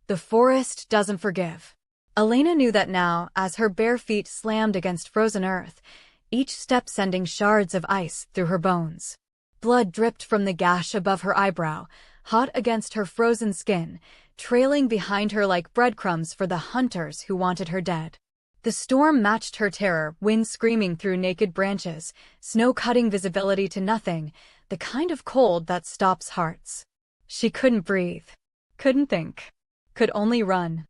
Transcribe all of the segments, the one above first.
The forest doesn't forgive. Elena knew that now, as her bare feet slammed against frozen earth, each step sending shards of ice through her bones. Blood dripped from the gash above her eyebrow, hot against her frozen skin, trailing behind her like breadcrumbs for the hunters who wanted her dead. The storm matched her terror, wind screaming through naked branches, snow cutting visibility to nothing, the kind of cold that stops hearts. She couldn't breathe, couldn't think, could only run.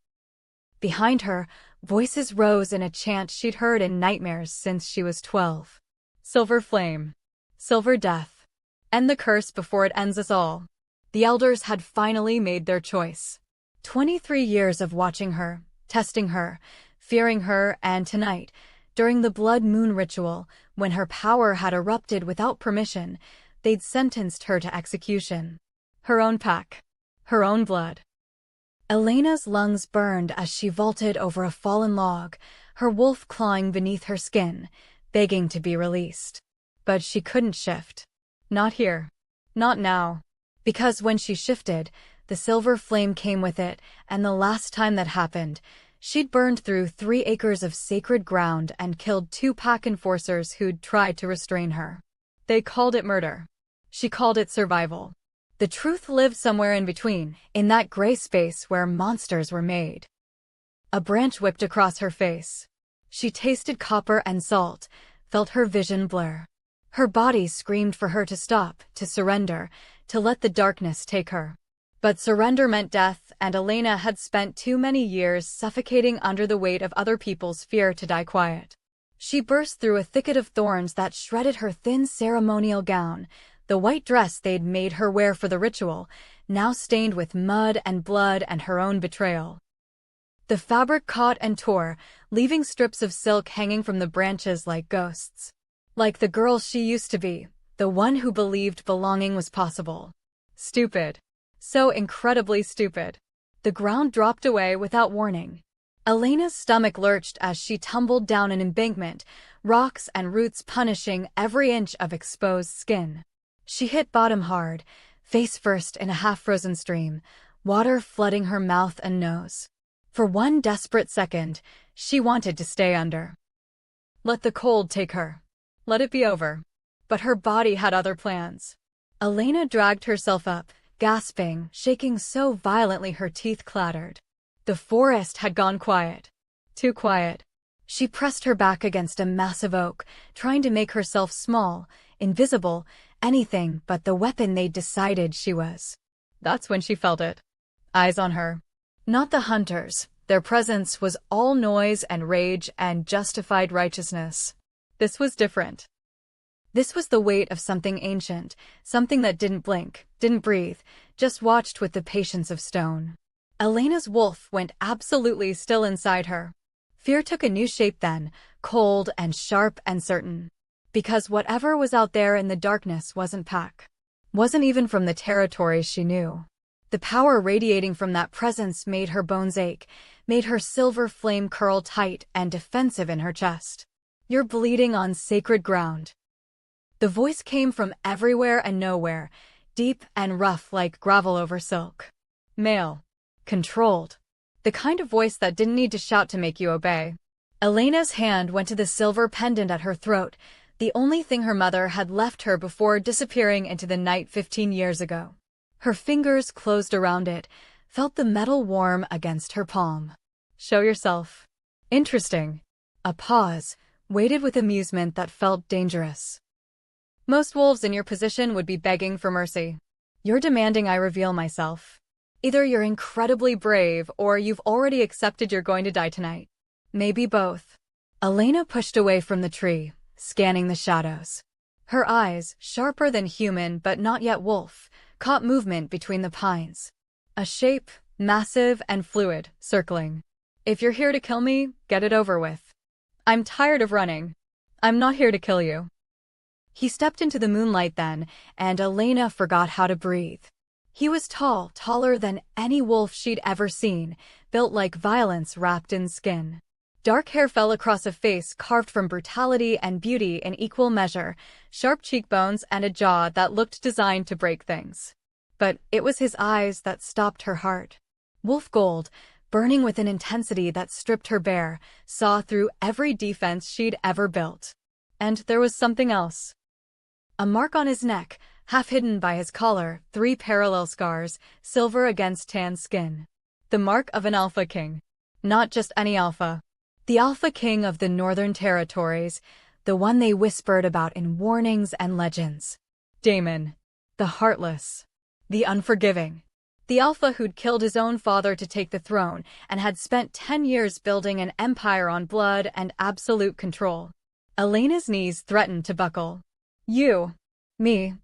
Behind her, voices rose in a chant she'd heard in nightmares since she was 12. Silver flame. Silver death. End the curse before it ends us all. The elders had finally made their choice. 23 years of watching her, testing her, fearing her, and tonight, during the blood moon ritual, when her power had erupted without permission, they'd sentenced her to execution. Her own pack. Her own blood. Elena's lungs burned as she vaulted over a fallen log, her wolf clawing beneath her skin, begging to be released. But she couldn't shift. Not here. Not now. Because when she shifted, the silver flame came with it, and the last time that happened, she'd burned through 3 acres of sacred ground and killed 2 pack enforcers who'd tried to restrain her. They called it murder. She called it survival. The truth lived somewhere in between, in that gray space where monsters were made. A branch whipped across her face. She tasted copper and salt, felt her vision blur. Her body screamed for her to stop, to surrender, to let the darkness take her. But surrender meant death, and Elena had spent too many years suffocating under the weight of other people's fear to die quiet. She burst through a thicket of thorns that shredded her thin ceremonial gown, the white dress they'd made her wear for the ritual, now stained with mud and blood and her own betrayal. The fabric caught and tore, leaving strips of silk hanging from the branches like ghosts. Like the girl she used to be, the one who believed belonging was possible. Stupid. So incredibly stupid. The ground dropped away without warning. Elena's stomach lurched as she tumbled down an embankment, rocks and roots punishing every inch of exposed skin. She hit bottom hard, face first in a half-frozen stream, water flooding her mouth and nose. For one desperate second, she wanted to stay under. Let the cold take her. Let it be over. But her body had other plans. Elena dragged herself up, gasping, shaking so violently her teeth clattered. The forest had gone quiet. Too quiet. She pressed her back against a massive oak, trying to make herself small, invisible, anything but the weapon they'd decided she was. That's when she felt it. Eyes on her. Not the hunters. Their presence was all noise and rage and justified righteousness. This was different. This was the weight of something ancient, something that didn't blink, didn't breathe, just watched with the patience of stone. Elena's wolf went absolutely still inside her. Fear took a new shape then, cold and sharp and certain. Because whatever was out there in the darkness wasn't pack. Wasn't even from the territory she knew. The power radiating from that presence made her bones ache, made her silver flame curl tight and defensive in her chest. You're bleeding on sacred ground. The voice came from everywhere and nowhere, deep and rough like gravel over silk. Male. Controlled. The kind of voice that didn't need to shout to make you obey. Elena's hand went to the silver pendant at her throat, the only thing her mother had left her before disappearing into the night 15 years ago. Her fingers closed around it, felt the metal warm against her palm. Show yourself. Interesting. A pause, waited with amusement that felt dangerous. Most wolves in your position would be begging for mercy. You're demanding I reveal myself. Either you're incredibly brave or you've already accepted you're going to die tonight. Maybe both. Elena pushed away from the tree, scanning the shadows. Her eyes, sharper than human but not yet wolf, caught movement between the pines. A shape, massive and fluid, circling. If you're here to kill me, get it over with. I'm tired of running. I'm not here to kill you. He stepped into the moonlight then, and Elena forgot how to breathe. He was tall, taller than any wolf she'd ever seen, built like violence wrapped in skin. Dark hair fell across a face carved from brutality and beauty in equal measure, sharp cheekbones and a jaw that looked designed to break things. But it was his eyes that stopped her heart. Wolf Gold, burning with an intensity that stripped her bare, saw through every defense she'd ever built. And there was something else. A mark on his neck, half hidden by his collar, 3 parallel scars, silver against tan skin. The mark of an Alpha King. Not just any Alpha. The Alpha King of the Northern Territories, the one they whispered about in warnings and legends. Daemon. The Heartless. The Unforgiving. The Alpha who'd killed his own father to take the throne and had spent 10 years building an empire on blood and absolute control. Elena's knees threatened to buckle. You. Me.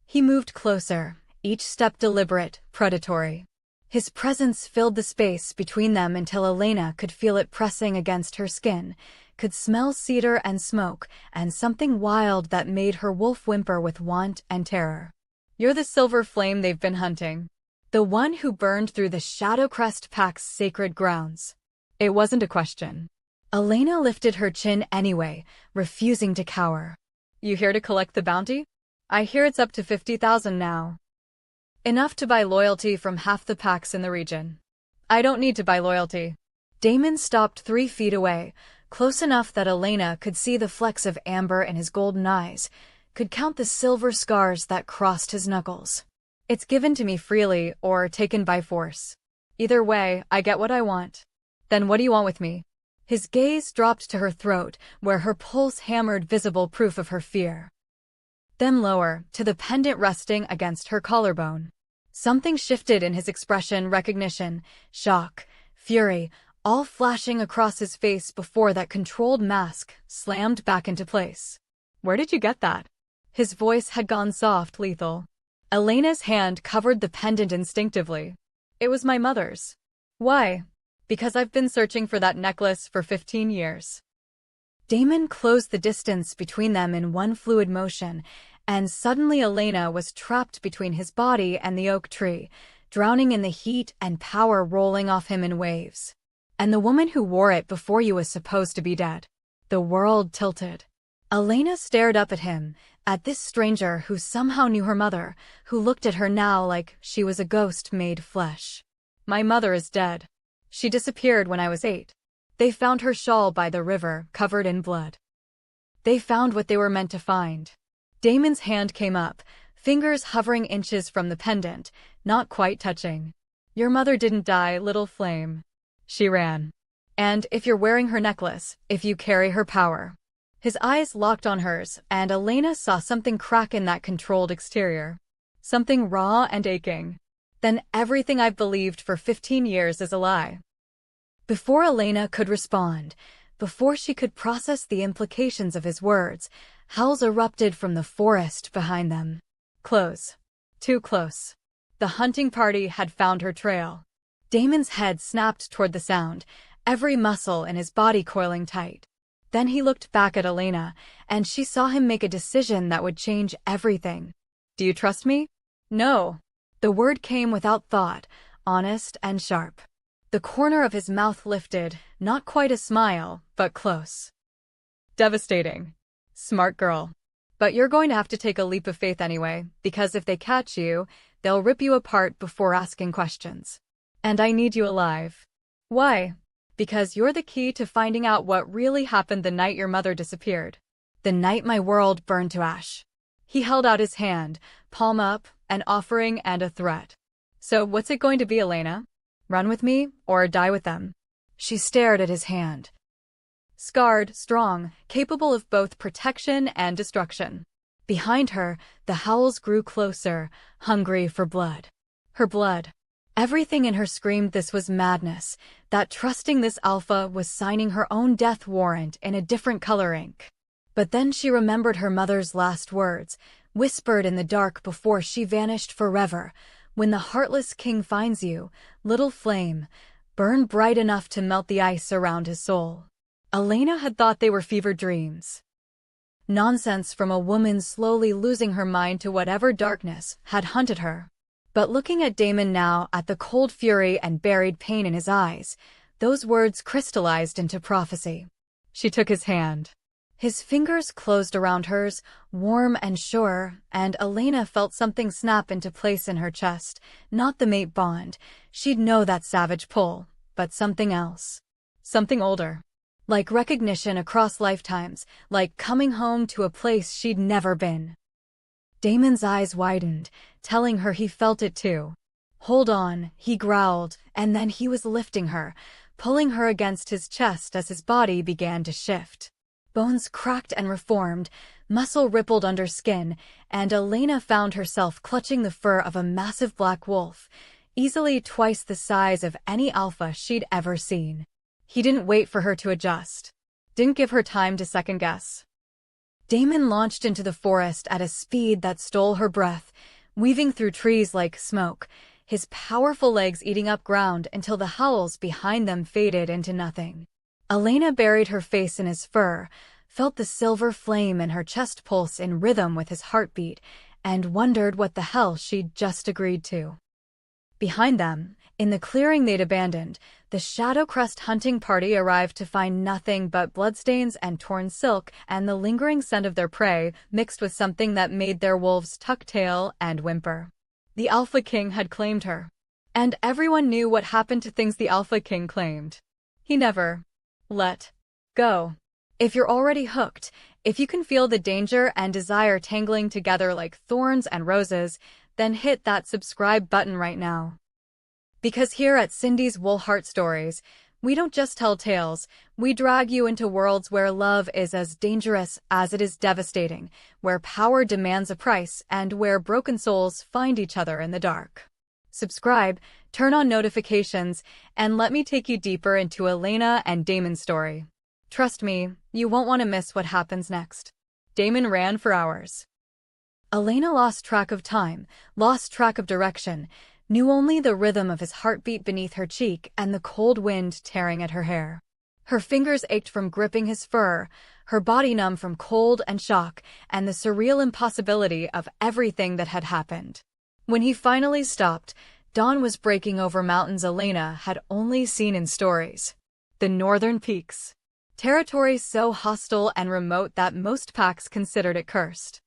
He moved closer, each step deliberate, predatory. His presence filled the space between them until Elena could feel it pressing against her skin, could smell cedar and smoke, and something wild that made her wolf whimper with want and terror. You're the silver flame they've been hunting. The one who burned through the Shadowcrest Pack's sacred grounds. It wasn't a question. Elena lifted her chin anyway, refusing to cower. You here to collect the bounty? I hear it's up to 50,000 now. Enough to buy loyalty from half the packs in the region. I don't need to buy loyalty. Daemon stopped 3 feet away, close enough that Elena could see the flecks of amber in his golden eyes, could count the silver scars that crossed his knuckles. It's given to me freely or taken by force. Either way, I get what I want. Then what do you want with me? His gaze dropped to her throat, where her pulse hammered visible proof of her fear. Then lower, to the pendant resting against her collarbone. Something shifted in his expression, recognition, shock, fury, all flashing across his face before that controlled mask slammed back into place. Where did you get that? His voice had gone soft, lethal. Elena's hand covered the pendant instinctively. It was my mother's. Why? Because I've been searching for that necklace for 15 years. Daemon closed the distance between them in one fluid motion, and suddenly Elena was trapped between his body and the oak tree, drowning in the heat and power rolling off him in waves. And the woman who wore it before you was supposed to be dead. The world tilted. Elena stared up at him, at this stranger who somehow knew her mother, who looked at her now like she was a ghost made flesh. My mother is dead. She disappeared when I was 8. They found her shawl by the river, covered in blood. They found what they were meant to find. Daemon's hand came up, fingers hovering inches from the pendant, not quite touching. Your mother didn't die, little flame. She ran. And if you're wearing her necklace, if you carry her power. His eyes locked on hers, and Elena saw something crack in that controlled exterior. Something raw and aching. Then everything I've believed for 15 years is a lie. Before Elena could respond, before she could process the implications of his words, howls erupted from the forest behind them. Close. Too close. The hunting party had found her trail. Daemon's head snapped toward the sound, every muscle in his body coiling tight. Then he looked back at Elena, and she saw him make a decision that would change everything. Do you trust me? No. The word came without thought, honest and sharp. The corner of his mouth lifted, not quite a smile, but close. Devastating. Smart girl. But you're going to have to take a leap of faith anyway, because if they catch you, they'll rip you apart before asking questions. And I need you alive. Why? Because you're the key to finding out what really happened the night your mother disappeared. The night my world burned to ash. He held out his hand, palm up, an offering and a threat. So what's it going to be, Elena? Run with me, or die with them? She stared at his hand. Scarred, strong, capable of both protection and destruction. Behind her, the howls grew closer, hungry for blood. Her blood. Everything in her screamed this was madness, that trusting this alpha was signing her own death warrant in a different color ink. But then she remembered her mother's last words, whispered in the dark before she vanished forever. When the Heartless King finds you, little flame, burn bright enough to melt the ice around his soul. Elena had thought they were fevered dreams. Nonsense from a woman slowly losing her mind to whatever darkness had hunted her. But looking at Daemon now, at the cold fury and buried pain in his eyes, those words crystallized into prophecy. She took his hand. His fingers closed around hers, warm and sure, and Elena felt something snap into place in her chest. Not the mate bond. She'd know that savage pull, but something else. Something older. Like recognition across lifetimes, like coming home to a place she'd never been. Damon's eyes widened, telling her he felt it too. "Hold on," he growled, and then he was lifting her, pulling her against his chest as his body began to shift. Bones cracked and reformed, muscle rippled under skin, and Elena found herself clutching the fur of a massive black wolf, easily twice the size of any alpha she'd ever seen. He didn't wait for her to adjust. Didn't give her time to second-guess. Damon launched into the forest at a speed that stole her breath, weaving through trees like smoke, his powerful legs eating up ground until the howls behind them faded into nothing. Elena buried her face in his fur, felt the silver flame in her chest pulse in rhythm with his heartbeat, and wondered what the hell she'd just agreed to. Behind them, in the clearing they'd abandoned, the Shadow Crest hunting party arrived to find nothing but bloodstains and torn silk and the lingering scent of their prey mixed with something that made their wolves tuck tail and whimper. The Alpha King had claimed her. And everyone knew what happened to things the Alpha King claimed. He never let go. If you're already hooked, if you can feel the danger and desire tangling together like thorns and roses, then hit that subscribe button right now. Because here at Cindy's Wolfheart Stories, we don't just tell tales, we drag you into worlds where love is as dangerous as it is devastating, where power demands a price, and where broken souls find each other in the dark. Subscribe, turn on notifications, and let me take you deeper into Elena and Damon's story. Trust me, you won't want to miss what happens next. Damon ran for hours. Elena lost track of time, lost track of direction, knew only the rhythm of his heartbeat beneath her cheek and the cold wind tearing at her hair. Her fingers ached from gripping his fur, her body numb from cold and shock, and the surreal impossibility of everything that had happened. When he finally stopped, dawn was breaking over mountains Elena had only seen in stories. The northern peaks. Territory so hostile and remote that most packs considered it cursed.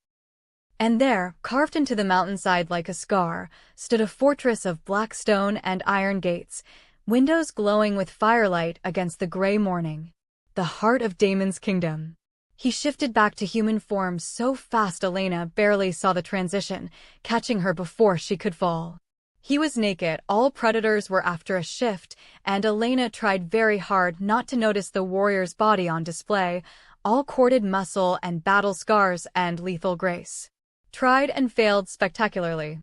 And there, carved into the mountainside like a scar, stood a fortress of black stone and iron gates, windows glowing with firelight against the gray morning. The heart of Damon's kingdom. He shifted back to human form so fast Elena barely saw the transition, catching her before she could fall. He was naked, all predators were after a shift, and Elena tried very hard not to notice the warrior's body on display, all corded muscle and battle scars and lethal grace. Tried and failed spectacularly.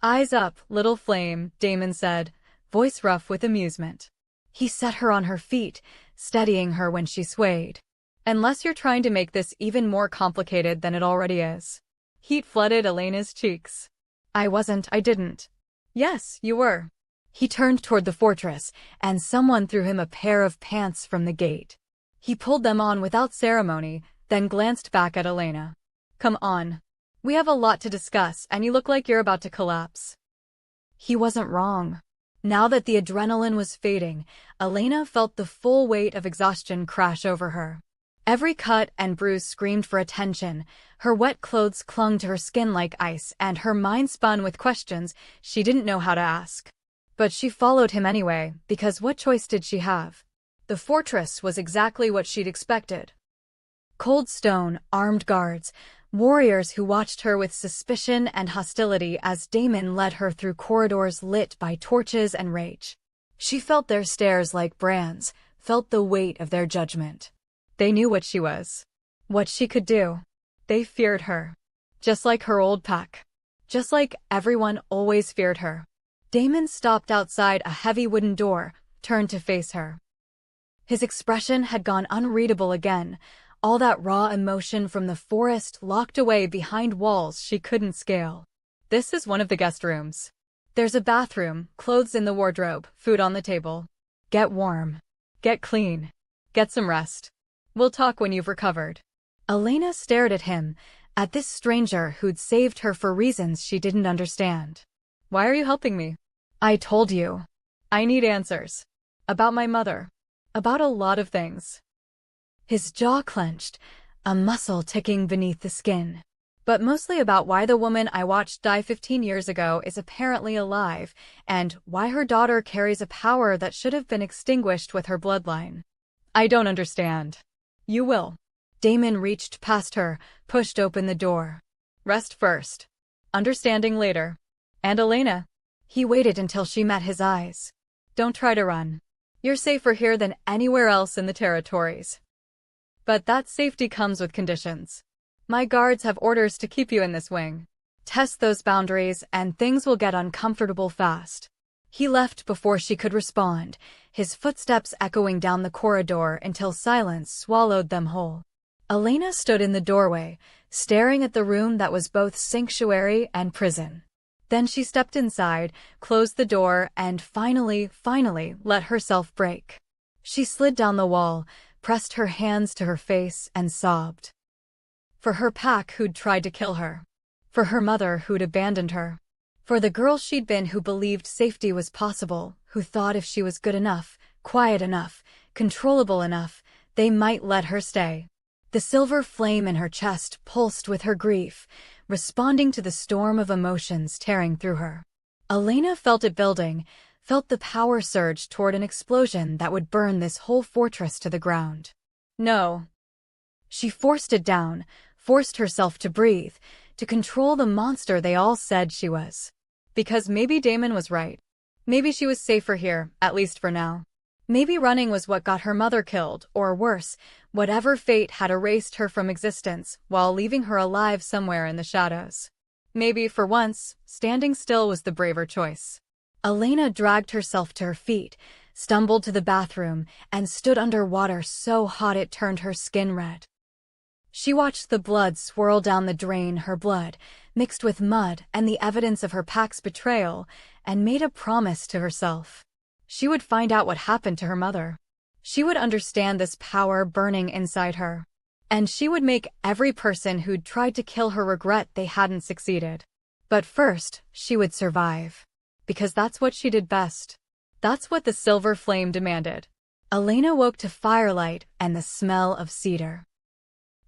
"Eyes up, little flame," Damon said, voice rough with amusement. He set her on her feet, steadying her when she swayed. "Unless you're trying to make this even more complicated than it already is." Heat flooded Elena's cheeks. I didn't." "Yes, you were." He turned toward the fortress, and someone threw him a pair of pants from the gate. He pulled them on without ceremony, then glanced back at Elena. "Come on. We have a lot to discuss, and you look like you're about to collapse." He wasn't wrong. Now that the adrenaline was fading, Elena felt the full weight of exhaustion crash over her. Every cut and bruise screamed for attention, her wet clothes clung to her skin like ice, and her mind spun with questions she didn't know how to ask. But she followed him anyway, because what choice did she have? The fortress was exactly what she'd expected. Cold stone, armed guards, warriors who watched her with suspicion and hostility as Damon led her through corridors lit by torches and rage. She felt their stares like brands, felt the weight of their judgment. They knew what she was, what she could do. They feared her. Just like her old pack. Just like everyone always feared her. Damon stopped outside a heavy wooden door, turned to face her. His expression had gone unreadable again, all that raw emotion from the forest locked away behind walls she couldn't scale. "This is one of the guest rooms. There's a bathroom, clothes in the wardrobe, food on the table. Get warm. Get clean. Get some rest. We'll talk when you've recovered." Elena stared at him, at this stranger who'd saved her for reasons she didn't understand. "Why are you helping me?" "I told you. I need answers. About my mother. About a lot of things." his jaw clenched, a muscle ticking beneath the skin. But mostly about why the woman I watched die 15 years ago is apparently alive, and why her daughter carries a power that should have been extinguished with her bloodline. I don't understand. You will. Damon reached past her, pushed open the door. Rest first. Understanding later. And Elena. He waited until she met his eyes. Don't try to run. You're safer here than anywhere else in the territories. But that safety comes with conditions. My guards have orders to keep you in this wing. Test those boundaries and things will get uncomfortable fast. He left before she could respond, his footsteps echoing down the corridor until silence swallowed them whole. Elena stood in the doorway, staring at the room that was both sanctuary and prison. Then she stepped inside, closed the door, and finally let herself break. She slid down the wall, pressed her hands to her face, and sobbed. For her pack who'd tried to kill her. For her mother who'd abandoned her. For the girl she'd been who believed safety was possible, who thought if she was good enough, quiet enough, controllable enough, they might let her stay. The silver flame in her chest pulsed with her grief, responding to the storm of emotions tearing through her. Elena felt it building, felt the power surge toward an explosion that would burn this whole fortress to the ground. No. She forced it down, forced herself to breathe, to control the monster they all said she was. Because maybe Damon was right. Maybe she was safer here, at least for now. Maybe running was what got her mother killed, or worse, whatever fate had erased her from existence while leaving her alive somewhere in the shadows. Maybe, for once, standing still was the braver choice. Elena dragged herself to her feet, stumbled to the bathroom, and stood under water so hot it turned her skin red. She watched the blood swirl down the drain, her blood, mixed with mud and the evidence of her pack's betrayal, and made a promise to herself. She would find out what happened to her mother. She would understand this power burning inside her. And she would make every person who'd tried to kill her regret they hadn't succeeded. But first, she would survive. Because that's what she did best. That's what the silver flame demanded. Elena woke to firelight and the smell of cedar.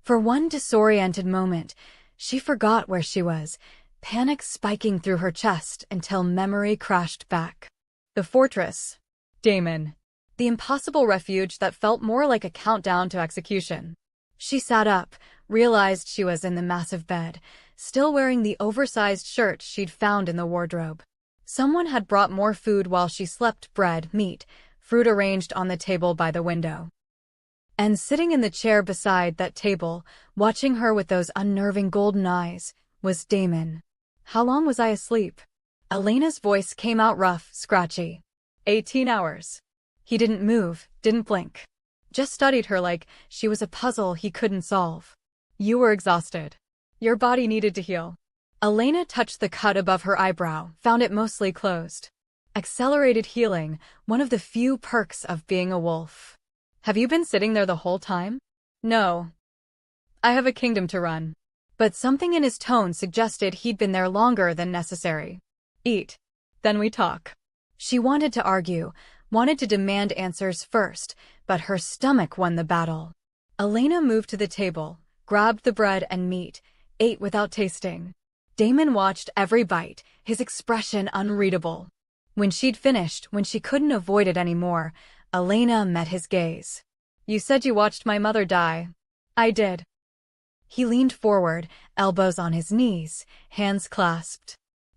For one disoriented moment, she forgot where she was, panic spiking through her chest until memory crashed back. The fortress. Damon. The impossible refuge that felt more like a countdown to execution. She sat up, realized she was in the massive bed, still wearing the oversized shirt she'd found in the wardrobe. Someone had brought more food while she slept, bread, meat, fruit arranged on the table by the window. And sitting in the chair beside that table, watching her with those unnerving golden eyes, was Damon. How long was I asleep? Elena's voice came out rough, scratchy. 18 hours. He didn't move, didn't blink. Just studied her like she was a puzzle he couldn't solve. You were exhausted. Your body needed to heal. Elena touched the cut above her eyebrow, found it mostly closed. Accelerated healing, one of the few perks of being a wolf. Have you been sitting there the whole time? No. I have a kingdom to run. But something in his tone suggested he'd been there longer than necessary. Eat. Then we talk. She wanted to argue, wanted to demand answers first, but her stomach won the battle. Elena moved to the table, grabbed the bread and meat, ate without tasting. Damon watched every bite, his expression unreadable. When she'd finished, when she couldn't avoid it anymore, Elena met his gaze. You said you watched my mother die. I did. He leaned forward, elbows on his knees, hands clasped.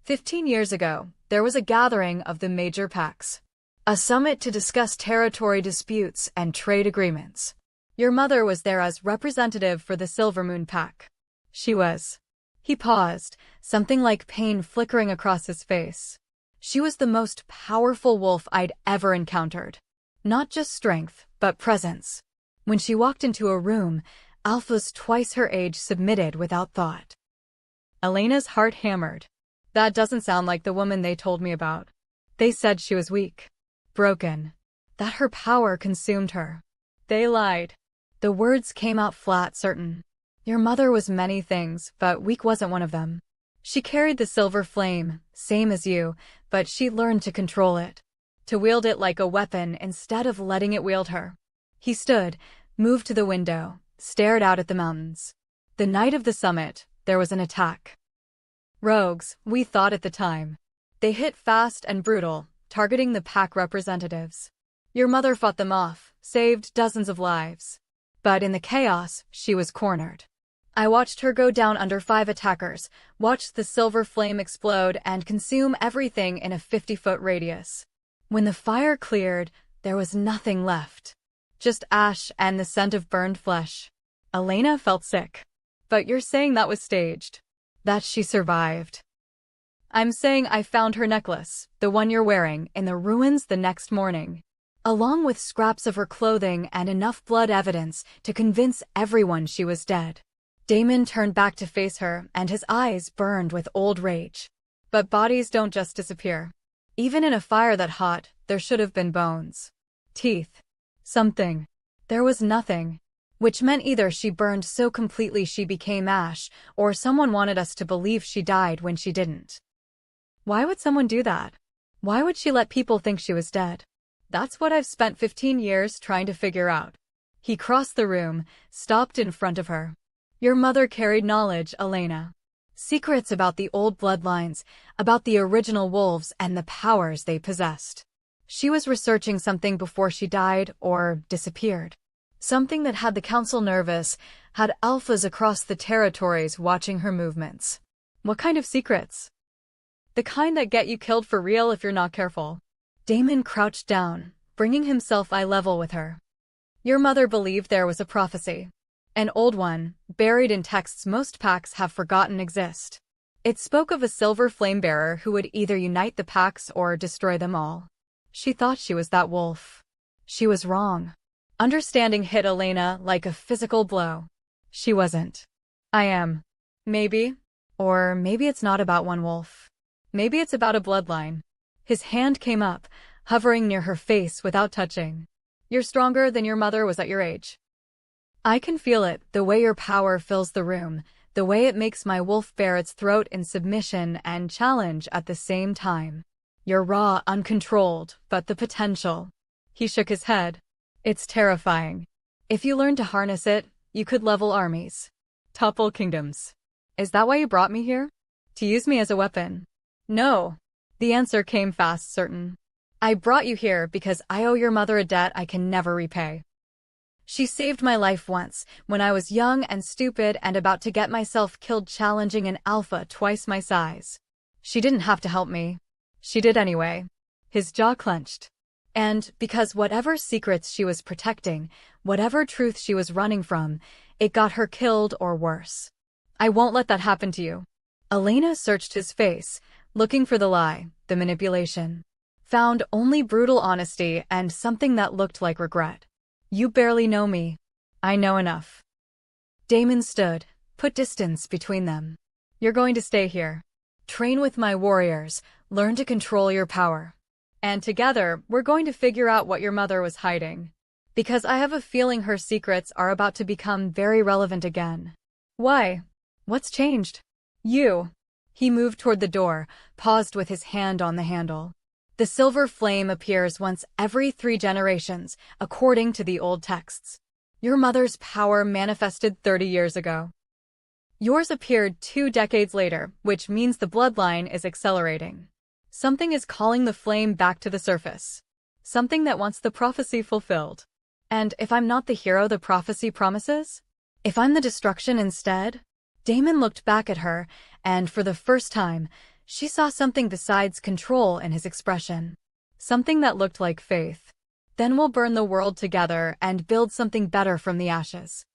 15 years ago, there was a gathering of the major packs. A summit to discuss territory disputes and trade agreements. Your mother was there as representative for the Silvermoon Pack. She was. He paused, something like pain flickering across his face. She was the most powerful wolf I'd ever encountered. Not just strength, but presence. When she walked into a room, alphas twice her age submitted without thought. Elena's heart hammered. That doesn't sound like the woman they told me about. They said she was weak. Broken. That her power consumed her. They lied. The words came out flat, certain. Your mother was many things, but weak wasn't one of them. She carried the silver flame, same as you, but she learned to control it. To wield it like a weapon instead of letting it wield her. He stood, moved to the window, stared out at the mountains. The night of the summit, there was an attack. Rogues, we thought at the time. They hit fast and brutal, targeting the pack representatives. Your mother fought them off, saved dozens of lives. But in the chaos, she was cornered. I watched her go down under 5 attackers, watched the silver flame explode and consume everything in a 50-foot radius. When the fire cleared, there was nothing left. Just ash and the scent of burned flesh. Elena felt sick. But you're saying that was staged. That she survived. I'm saying I found her necklace, the one you're wearing, in the ruins the next morning. Along with scraps of her clothing and enough blood evidence to convince everyone she was dead. Damon turned back to face her, and his eyes burned with old rage. But bodies don't just disappear. Even in a fire that hot, there should have been bones. Teeth. Something. There was nothing. Which meant either she burned so completely she became ash, or someone wanted us to believe she died when she didn't. Why would someone do that? Why would she let people think she was dead? That's what I've spent 15 years trying to figure out. He crossed the room, stopped in front of her. Your mother carried knowledge, Elena. Secrets about the old bloodlines, about the original wolves and the powers they possessed. She was researching something before she died or disappeared. Something that had the council nervous, had alphas across the territories watching her movements. What kind of secrets? The kind that get you killed for real if you're not careful. Damon crouched down, bringing himself eye level with her. Your mother believed there was a prophecy. An old one, buried in texts most packs have forgotten exist. It spoke of a silver flame bearer who would either unite the packs or destroy them all. She thought she was that wolf. She was wrong. Understanding hit Elena like a physical blow. She wasn't. I am. Maybe. Or maybe it's not about one wolf. Maybe it's about a bloodline. His hand came up, hovering near her face without touching. You're stronger than your mother was at your age. I can feel it, the way your power fills the room, the way it makes my wolf bare its throat in submission and challenge at the same time. You're raw, uncontrolled, but the potential. He shook his head. It's terrifying. If you learn to harness it, you could level armies. Topple kingdoms. Is that why you brought me here? To use me as a weapon? No. The answer came fast, certain. I brought you here because I owe your mother a debt I can never repay. She saved my life once, when I was young and stupid and about to get myself killed challenging an alpha twice my size. She didn't have to help me. She did anyway. His jaw clenched. And because whatever secrets she was protecting, whatever truth she was running from, it got her killed or worse. I won't let that happen to you. Elena searched his face, looking for the lie, the manipulation. Found only brutal honesty and something that looked like regret. You barely know me. I know enough. Damon stood, put distance between them. You're going to stay here. Train with my warriors, learn to control your power. And together, we're going to figure out what your mother was hiding. Because I have a feeling her secrets are about to become very relevant again. Why? What's changed? You. He moved toward the door, paused with his hand on the handle. The silver flame appears once every 3 generations, according to the old texts. Your mother's power manifested 30 years ago. Yours appeared 2 decades later, which means the bloodline is accelerating. Something is calling the flame back to the surface. Something that wants the prophecy fulfilled. And if I'm not the hero the prophecy promises? If I'm the destruction instead? Damon looked back at her, and for the first time, she saw something besides control in his expression. Something that looked like faith. Then we'll burn the world together and build something better from the ashes.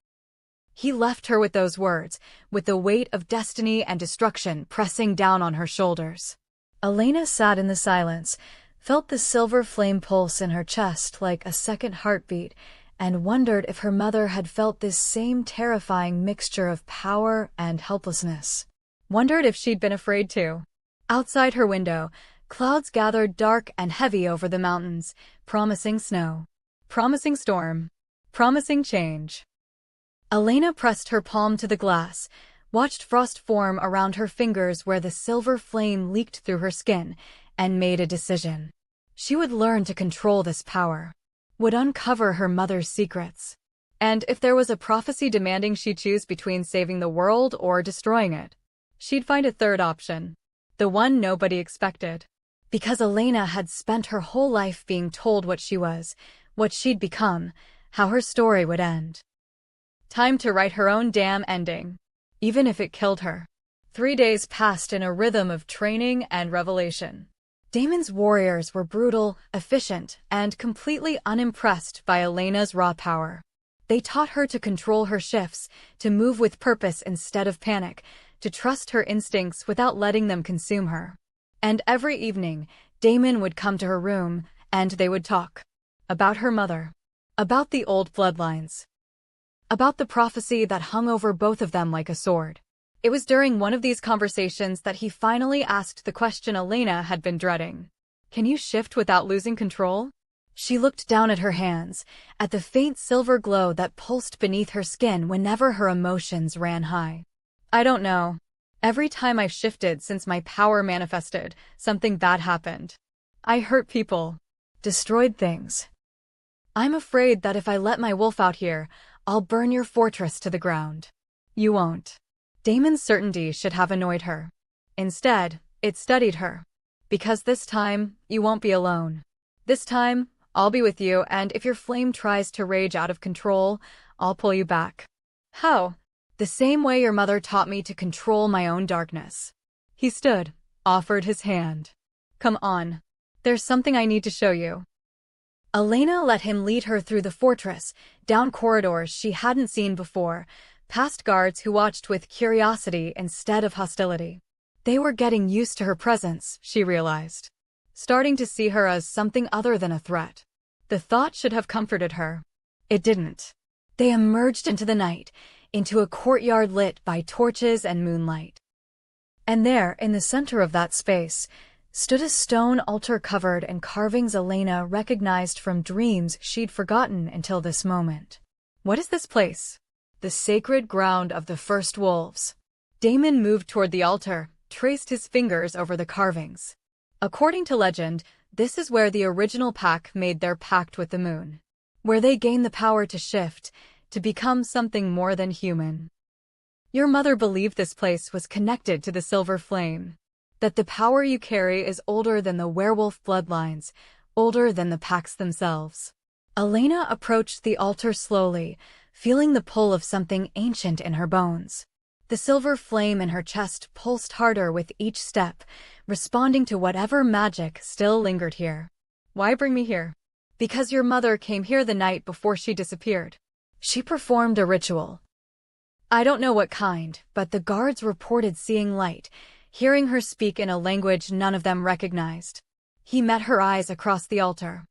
He left her with those words, with the weight of destiny and destruction pressing down on her shoulders. Elena sat in the silence, felt the silver flame pulse in her chest like a second heartbeat, and wondered if her mother had felt this same terrifying mixture of power and helplessness. Wondered if she'd been afraid too. Outside her window, clouds gathered dark and heavy over the mountains, promising snow, promising storm, promising change. Elena pressed her palm to the glass, watched frost form around her fingers where the silver flame leaked through her skin, and made a decision. She would learn to control this power, would uncover her mother's secrets. And if there was a prophecy demanding she choose between saving the world or destroying it, she'd find a third option. The one nobody expected. Because Elena had spent her whole life being told what she was, what she'd become, how her story would end. Time to write her own damn ending. Even if it killed her. 3 days passed in a rhythm of training and revelation. Damon's warriors were brutal, efficient, and completely unimpressed by Elena's raw power. They taught her to control her shifts, to move with purpose instead of panic, to trust her instincts without letting them consume her. And every evening, Damon would come to her room, and they would talk. About her mother. About the old bloodlines. About the prophecy that hung over both of them like a sword. It was during one of these conversations that he finally asked the question Elena had been dreading. Can you shift without losing control? She looked down at her hands, at the faint silver glow that pulsed beneath her skin whenever her emotions ran high. I don't know. Every time I've shifted since my power manifested, something bad happened. I hurt people. Destroyed things. I'm afraid that if I let my wolf out here, I'll burn your fortress to the ground. You won't. Damon's certainty should have annoyed her. Instead, it steadied her. Because this time, you won't be alone. This time, I'll be with you, and if your flame tries to rage out of control, I'll pull you back. How? The same way your mother taught me to control my own darkness. He stood, offered his hand. Come on. There's something I need to show you. Elena let him lead her through the fortress, down corridors she hadn't seen before, past guards who watched with curiosity instead of hostility. They were getting used to her presence, she realized. Starting to see her as something other than a threat. The thought should have comforted her. It didn't. They emerged into the night, into a courtyard lit by torches and moonlight. And there, in the center of that space, stood a stone altar covered in carvings Elena recognized from dreams she'd forgotten until this moment. What is this place? The sacred ground of the first wolves. Damon moved toward the altar, traced his fingers over the carvings. According to legend, this is where the original pack made their pact with the moon. Where they gained the power to shift, to become something more than human. Your mother believed this place was connected to the silver flame. That the power you carry is older than the werewolf bloodlines, older than the packs themselves. Elena approached the altar slowly, feeling the pull of something ancient in her bones. The silver flame in her chest pulsed harder with each step, responding to whatever magic still lingered here. Why bring me here? Because your mother came here the night before she disappeared. She performed a ritual. I don't know what kind, but the guards reported seeing light, hearing her speak in a language none of them recognized. He met her eyes across the altar.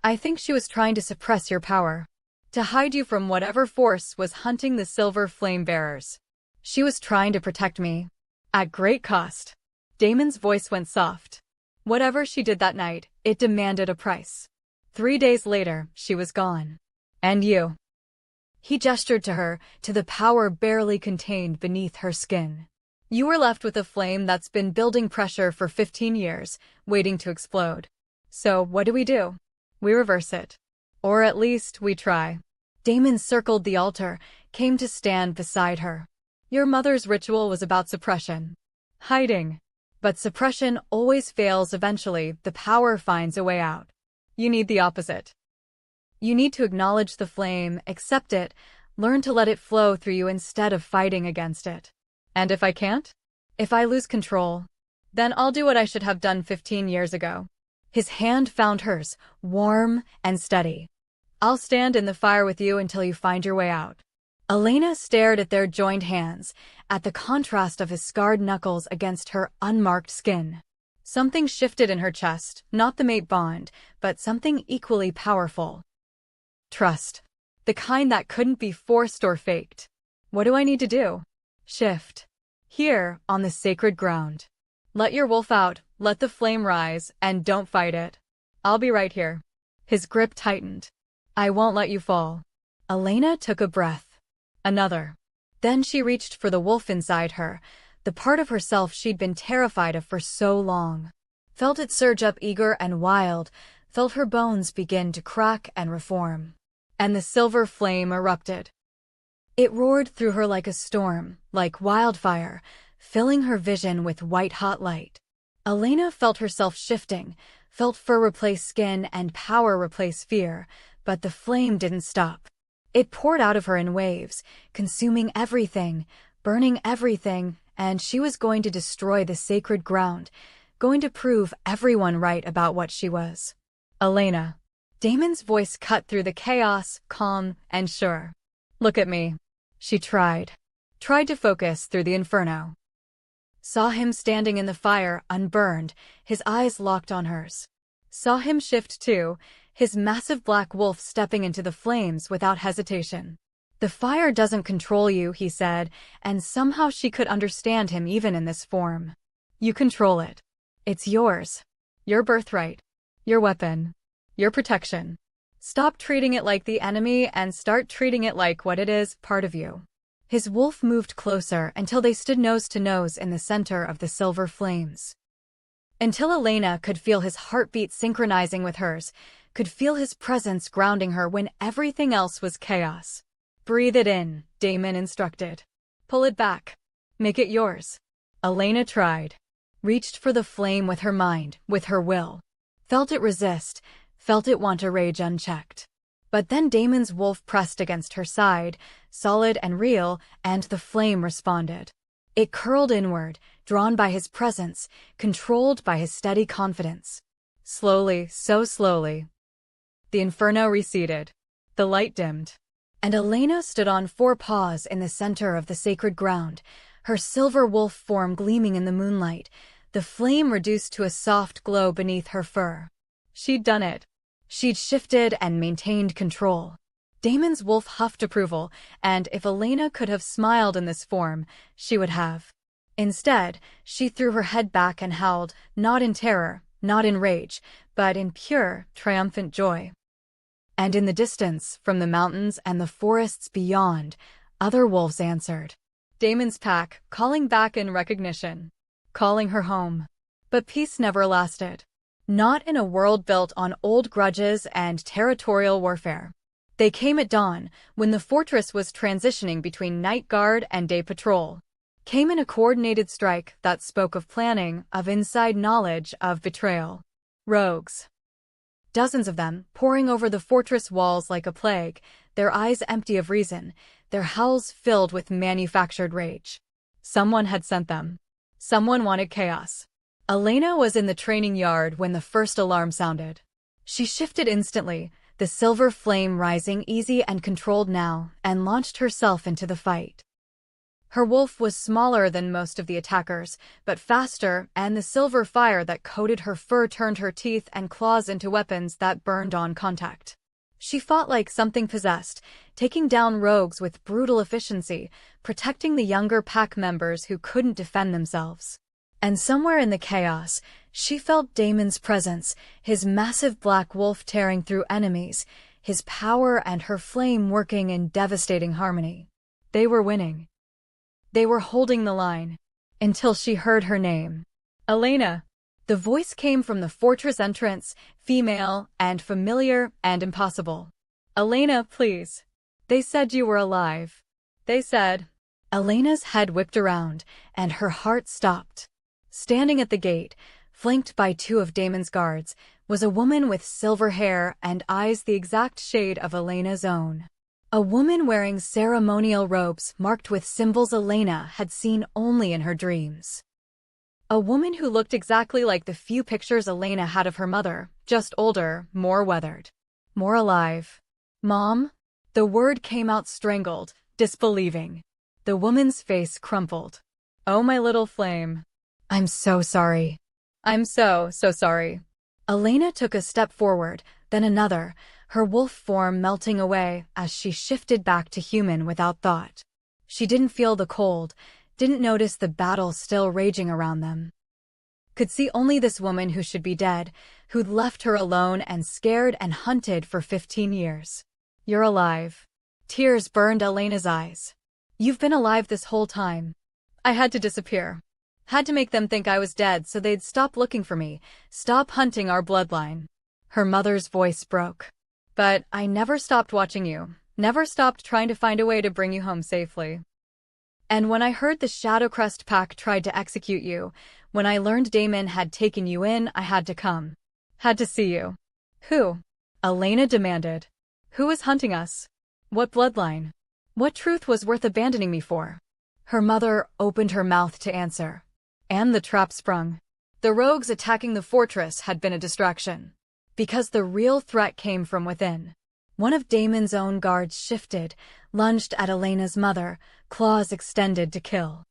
I think she was trying to suppress your power. To hide you from whatever force was hunting the silver flame bearers. She was trying to protect me. At great cost. Damon's voice went soft. Whatever she did that night, it demanded a price. 3 days later, she was gone. And you. He gestured to her, to the power barely contained beneath her skin. You were left with a flame that's been building pressure for 15 years, waiting to explode. So, what do? We reverse it. Or at least, we try. Damon circled the altar, came to stand beside her. Your mother's ritual was about suppression. Hiding. But suppression always fails eventually, the power finds a way out. You need the opposite. You need to acknowledge the flame, accept it, learn to let it flow through you instead of fighting against it. And if I can't? If I lose control, then I'll do what I should have done 15 years ago. His hand found hers, warm and steady. I'll stand in the fire with you until you find your way out. Elena stared at their joined hands, at the contrast of his scarred knuckles against her unmarked skin. Something shifted in her chest, not the mate bond, but something equally powerful. Trust. The kind that couldn't be forced or faked. What do I need to do? Shift. Here, on the sacred ground. Let your wolf out, let the flame rise, and don't fight it. I'll be right here. His grip tightened. I won't let you fall. Elena took a breath. Another. Then she reached for the wolf inside her, the part of herself she'd been terrified of for so long. Felt it surge up eager and wild, felt her bones begin to crack and reform. and the silver flame erupted. It roared through her like a storm, like wildfire, filling her vision with white-hot light. Elena felt herself shifting, felt fur replace skin and power replace fear, but the flame didn't stop. It poured out of her in waves, consuming everything, burning everything, and she was going to destroy the sacred ground, going to prove everyone right about what she was. Elena. Damon's voice cut through the chaos, calm and sure. Look at me. She tried to focus through the inferno. Saw him standing in the fire, unburned, his eyes locked on hers. Saw him shift too, his massive black wolf stepping into the flames without hesitation. The fire doesn't control you, he said, and somehow she could understand him even in this form. You control it. It's yours. Your birthright. Your weapon. Your protection. Stop treating it like the enemy and start treating it like what it is, part of you. His wolf moved closer until they stood nose to nose in the center of the silver flames. Until Elena could feel his heartbeat synchronizing with hers, could feel his presence grounding her when everything else was chaos. Breathe it in, Damon instructed. Pull it back. Make it yours. Elena tried. Reached for the flame with her mind, with her will. Felt it resist, felt it want to rage unchecked. But then Damon's wolf pressed against her side, solid and real, and the flame responded. It curled inward, drawn by his presence, controlled by his steady confidence. Slowly, so slowly. The inferno receded. The light dimmed. And Elena stood on 4 paws in the center of the sacred ground, her silver wolf form gleaming in the moonlight, the flame reduced to a soft glow beneath her fur. She'd done it. She'd shifted and maintained control. Damon's wolf huffed approval, and if Elena could have smiled in this form, she would have. Instead, she threw her head back and howled, not in terror, not in rage, but in pure, triumphant joy. And in the distance, from the mountains and the forests beyond, other wolves answered. Damon's pack, calling back in recognition. Calling her home. But peace never lasted. Not in a world built on old grudges and territorial warfare. They came at dawn, when the fortress was transitioning between night guard and day patrol. Came in a coordinated strike that spoke of planning, of inside knowledge, of betrayal. Rogues. Dozens of them, pouring over the fortress walls like a plague, their eyes empty of reason, their howls filled with manufactured rage. Someone had sent them. Someone wanted chaos. Elena was in the training yard when the first alarm sounded. She shifted instantly, the silver flame rising easy and controlled now, and launched herself into the fight. Her wolf was smaller than most of the attackers, but faster, and the silver fire that coated her fur turned her teeth and claws into weapons that burned on contact. She fought like something possessed, taking down rogues with brutal efficiency, protecting the younger pack members who couldn't defend themselves. And somewhere in the chaos, she felt Damon's presence, his massive black wolf tearing through enemies, his power and her flame working in devastating harmony. They were winning. They were holding the line. Until she heard her name. Elena. The voice came from the fortress entrance, female and familiar and impossible. Elena, please. They said you were alive. They said. Elena's head whipped around, and her heart stopped. Standing at the gate, flanked by 2 of Damon's guards, was a woman with silver hair and eyes the exact shade of Elena's own. A woman wearing ceremonial robes marked with symbols Elena had seen only in her dreams. A woman who looked exactly like the few pictures Elena had of her mother, just older, more weathered. More alive. Mom? The word came out strangled, disbelieving. The woman's face crumpled. Oh, my little flame. I'm so sorry. I'm so sorry. Elena took a step forward, then another, her wolf form melting away as she shifted back to human without thought. She didn't feel the cold, didn't notice the battle still raging around them. Could see only this woman who should be dead, who'd left her alone and scared and hunted for 15 years. You're alive. Tears burned Elena's eyes. You've been alive this whole time. I had to disappear. Had to make them think I was dead so they'd stop looking for me, stop hunting our bloodline. Her mother's voice broke. But I never stopped watching you, never stopped trying to find a way to bring you home safely. And when I heard the Shadowcrest Pack tried to execute you, when I learned Damon had taken you in, I had to come. Had to see you. Who? Elena demanded. Who was hunting us? What bloodline? What truth was worth abandoning me for? Her mother opened her mouth to answer. And the trap sprung. The rogues attacking the fortress had been a distraction. Because the real threat came from within. One of Damon's own guards shifted, lunged at Elena's mother, claws extended to kill.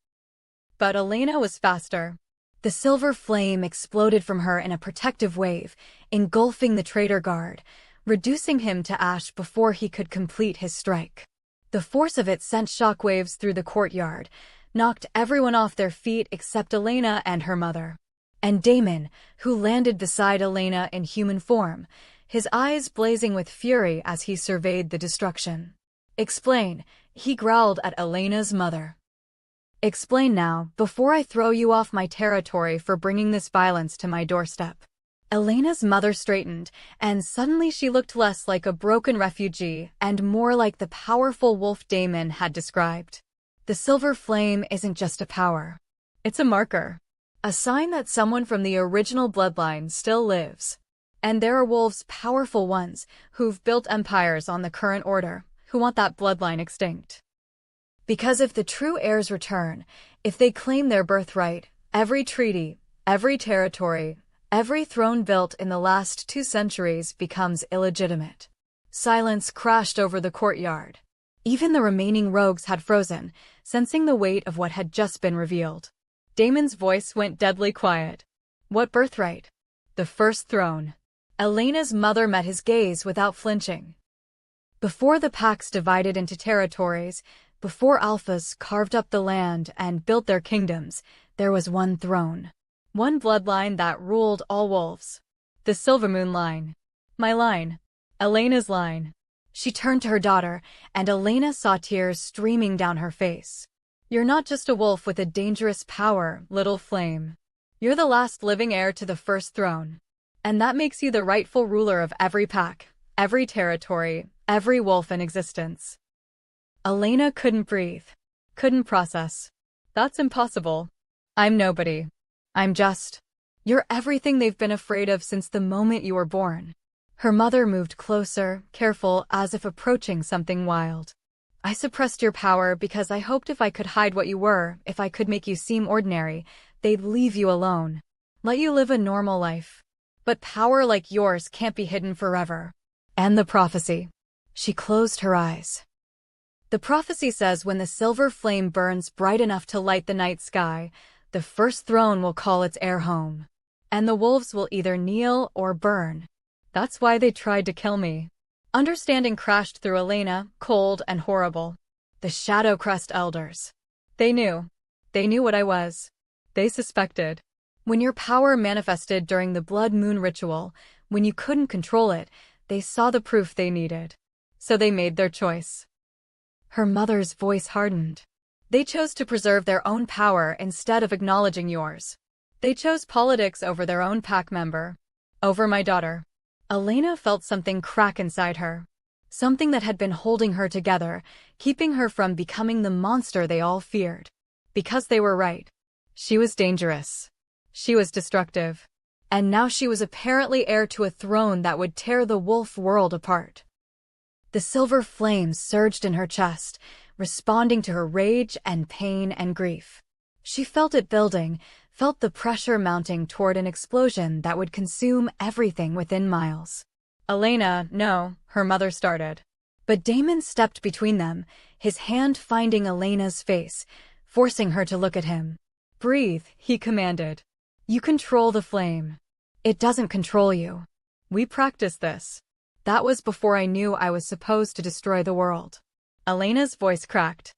But Elena was faster. The silver flame exploded from her in a protective wave, engulfing the traitor guard, reducing him to ash before he could complete his strike. The force of it sent shockwaves through the courtyard, knocked everyone off their feet except Elena and her mother. And Damon, who landed beside Elena in human form, his eyes blazing with fury as he surveyed the destruction. Explain, he growled at Elena's mother. Explain now, before I throw you off my territory for bringing this violence to my doorstep. Elena's mother straightened, and suddenly she looked less like a broken refugee and more like the powerful wolf Damon had described. The silver flame isn't just a power. It's a marker. A sign that someone from the original bloodline still lives. And there are wolves, powerful ones, who've built empires on the current order, who want that bloodline extinct. Because if the true heirs return, if they claim their birthright, every treaty, every territory, every throne built in the last 2 centuries becomes illegitimate. Silence crashed over the courtyard. Even the remaining rogues had frozen, sensing the weight of what had just been revealed. Damon's voice went deadly quiet. What birthright? The first throne. Elena's mother met his gaze without flinching. Before the packs divided into territories, before alphas carved up the land and built their kingdoms, there was one throne. One bloodline that ruled all wolves. The Silvermoon line. My line. Elena's line. She turned to her daughter, and Elena saw tears streaming down her face. You're not just a wolf with a dangerous power, little flame. You're the last living heir to the first throne. And that makes you the rightful ruler of every pack, every territory, every wolf in existence. Elena couldn't breathe. Couldn't process. That's impossible. I'm nobody. I'm just. You're everything they've been afraid of since the moment you were born. Her mother moved closer, careful, as if approaching something wild. I suppressed your power because I hoped if I could hide what you were, if I could make you seem ordinary, they'd leave you alone. Let you live a normal life. But power like yours can't be hidden forever. And the prophecy. She closed her eyes. The prophecy says when the silver flame burns bright enough to light the night sky, the first throne will call its heir home. And the wolves will either kneel or burn. That's why they tried to kill me. Understanding crashed through Elena, cold and horrible. The Shadowcrest elders. They knew. They knew what I was. They suspected. When your power manifested during the blood moon ritual, when you couldn't control it, they saw the proof they needed. So they made their choice. Her mother's voice hardened. They chose to preserve their own power instead of acknowledging yours. They chose politics over their own pack member. Over my daughter. Elena felt something crack inside her. Something that had been holding her together, keeping her from becoming the monster they all feared. Because they were right. She was dangerous. She was destructive. And now she was apparently heir to a throne that would tear the wolf world apart. The silver flame surged in her chest, responding to her rage and pain and grief. She felt it building, felt the pressure mounting toward an explosion that would consume everything within miles. Elena, no, her mother started. But Damon stepped between them, his hand finding Elena's face, forcing her to look at him. Breathe, he commanded. You control the flame. It doesn't control you. We practiced this. That was before I knew I was supposed to destroy the world. Elena's voice cracked.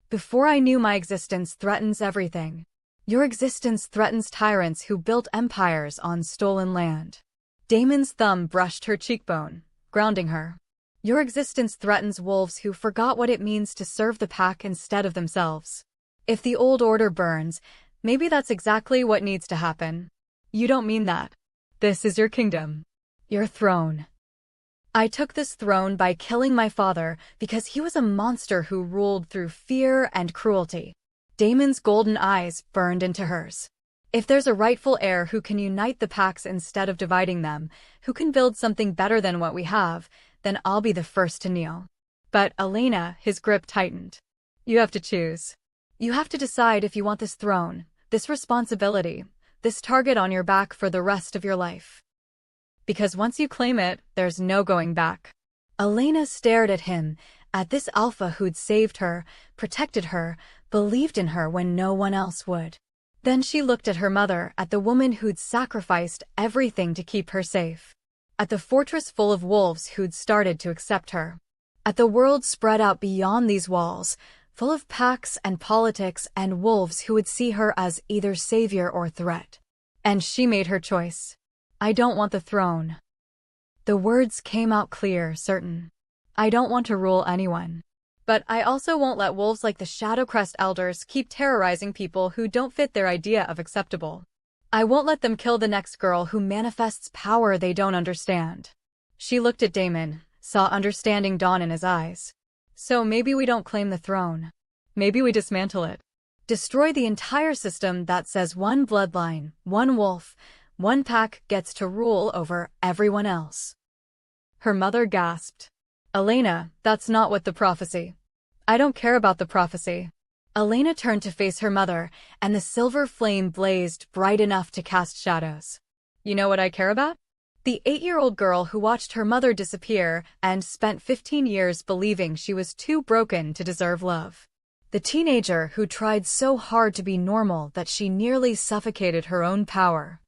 Before I knew my existence threatens everything. Your existence threatens tyrants who built empires on stolen land. Damon's thumb brushed her cheekbone, grounding her. Your existence threatens wolves who forgot what it means to serve the pack instead of themselves. If the old order burns, maybe that's exactly what needs to happen. You don't mean that. This is your kingdom. Your throne. I took this throne by killing my father because he was a monster who ruled through fear and cruelty. Daemon's golden eyes burned into hers. If there's a rightful heir who can unite the packs instead of dividing them, who can build something better than what we have, then I'll be the first to kneel. But Elena, his grip tightened. You have to choose. You have to decide if you want this throne, this responsibility, this target on your back for the rest of your life. Because once you claim it, there's no going back. Elena stared at him, at this alpha who'd saved her, protected her, believed in her when no one else would. Then she looked at her mother, at the woman who'd sacrificed everything to keep her safe. At the fortress full of wolves who'd started to accept her. At the world spread out beyond these walls, full of packs and politics and wolves who would see her as either savior or threat. And she made her choice. I don't want the throne. The words came out clear, certain. I don't want to rule anyone. But I also won't let wolves like the Shadowcrest elders keep terrorizing people who don't fit their idea of acceptable. I won't let them kill the next girl who manifests power they don't understand. She looked at Daemon, saw understanding dawn in his eyes. So maybe we don't claim the throne. Maybe we dismantle it. Destroy the entire system that says one bloodline, one wolf, one pack gets to rule over everyone else. Her mother gasped. Elena, that's not what the prophecy. I don't care about the prophecy. Elena turned to face her mother, and the silver flame blazed bright enough to cast shadows. You know what I care about? The 8-year-old girl who watched her mother disappear and spent 15 years believing she was too broken to deserve love. The teenager who tried so hard to be normal that she nearly suffocated her own power.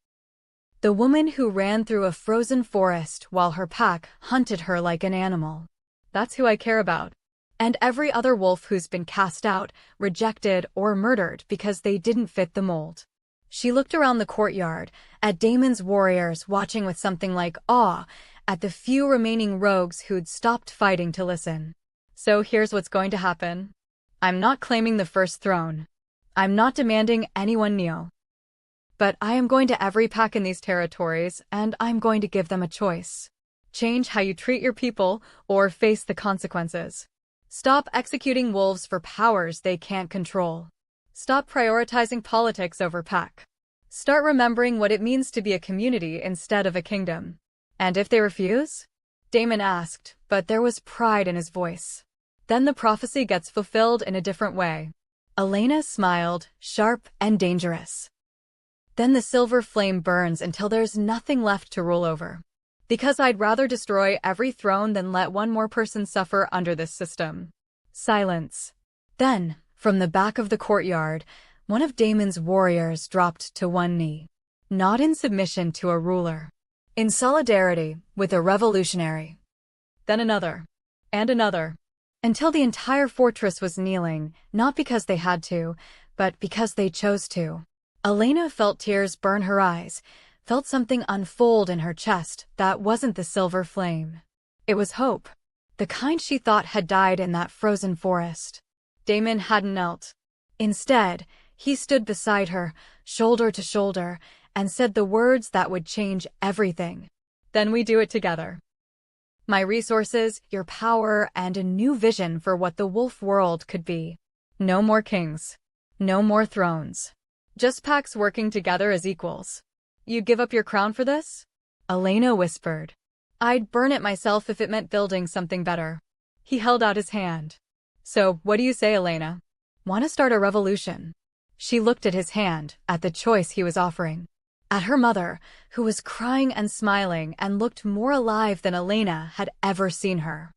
The woman who ran through a frozen forest while her pack hunted her like an animal. That's who I care about. And every other wolf who's been cast out, rejected, or murdered because they didn't fit the mold. She looked around the courtyard, at Daemon's warriors watching with something like awe, at the few remaining rogues who'd stopped fighting to listen. So here's what's going to happen. I'm not claiming the first throne. I'm not demanding anyone kneel. But I am going to every pack in these territories, and I'm going to give them a choice. Change how you treat your people, or face the consequences. Stop executing wolves for powers they can't control. Stop prioritizing politics over pack. Start remembering what it means to be a community instead of a kingdom. And if they refuse? Daemon asked, but there was pride in his voice. Then the prophecy gets fulfilled in a different way. Elena smiled, sharp and dangerous. Then the silver flame burns until there's nothing left to rule over. Because I'd rather destroy every throne than let one more person suffer under this system. Silence. Then, from the back of the courtyard, one of Daemon's warriors dropped to one knee. Not in submission to a ruler. In solidarity with a revolutionary. Then another. And another. Until the entire fortress was kneeling, not because they had to, but because they chose to. Elena felt tears burn her eyes, felt something unfold in her chest that wasn't the silver flame. It was hope. The kind she thought had died in that frozen forest. Daemon hadn't knelt. Instead, he stood beside her, shoulder to shoulder, and said the words that would change everything. Then we do it together. My resources, your power, and a new vision for what the wolf world could be. No more kings. No more thrones. Just packs working together as equals. You give up your crown for this? Elena whispered. I'd burn it myself if it meant building something better. He held out his hand. So, what do you say, Elena? Want to start a revolution? She looked at his hand, at the choice he was offering. At her mother, who was crying and smiling and looked more alive than Elena had ever seen her.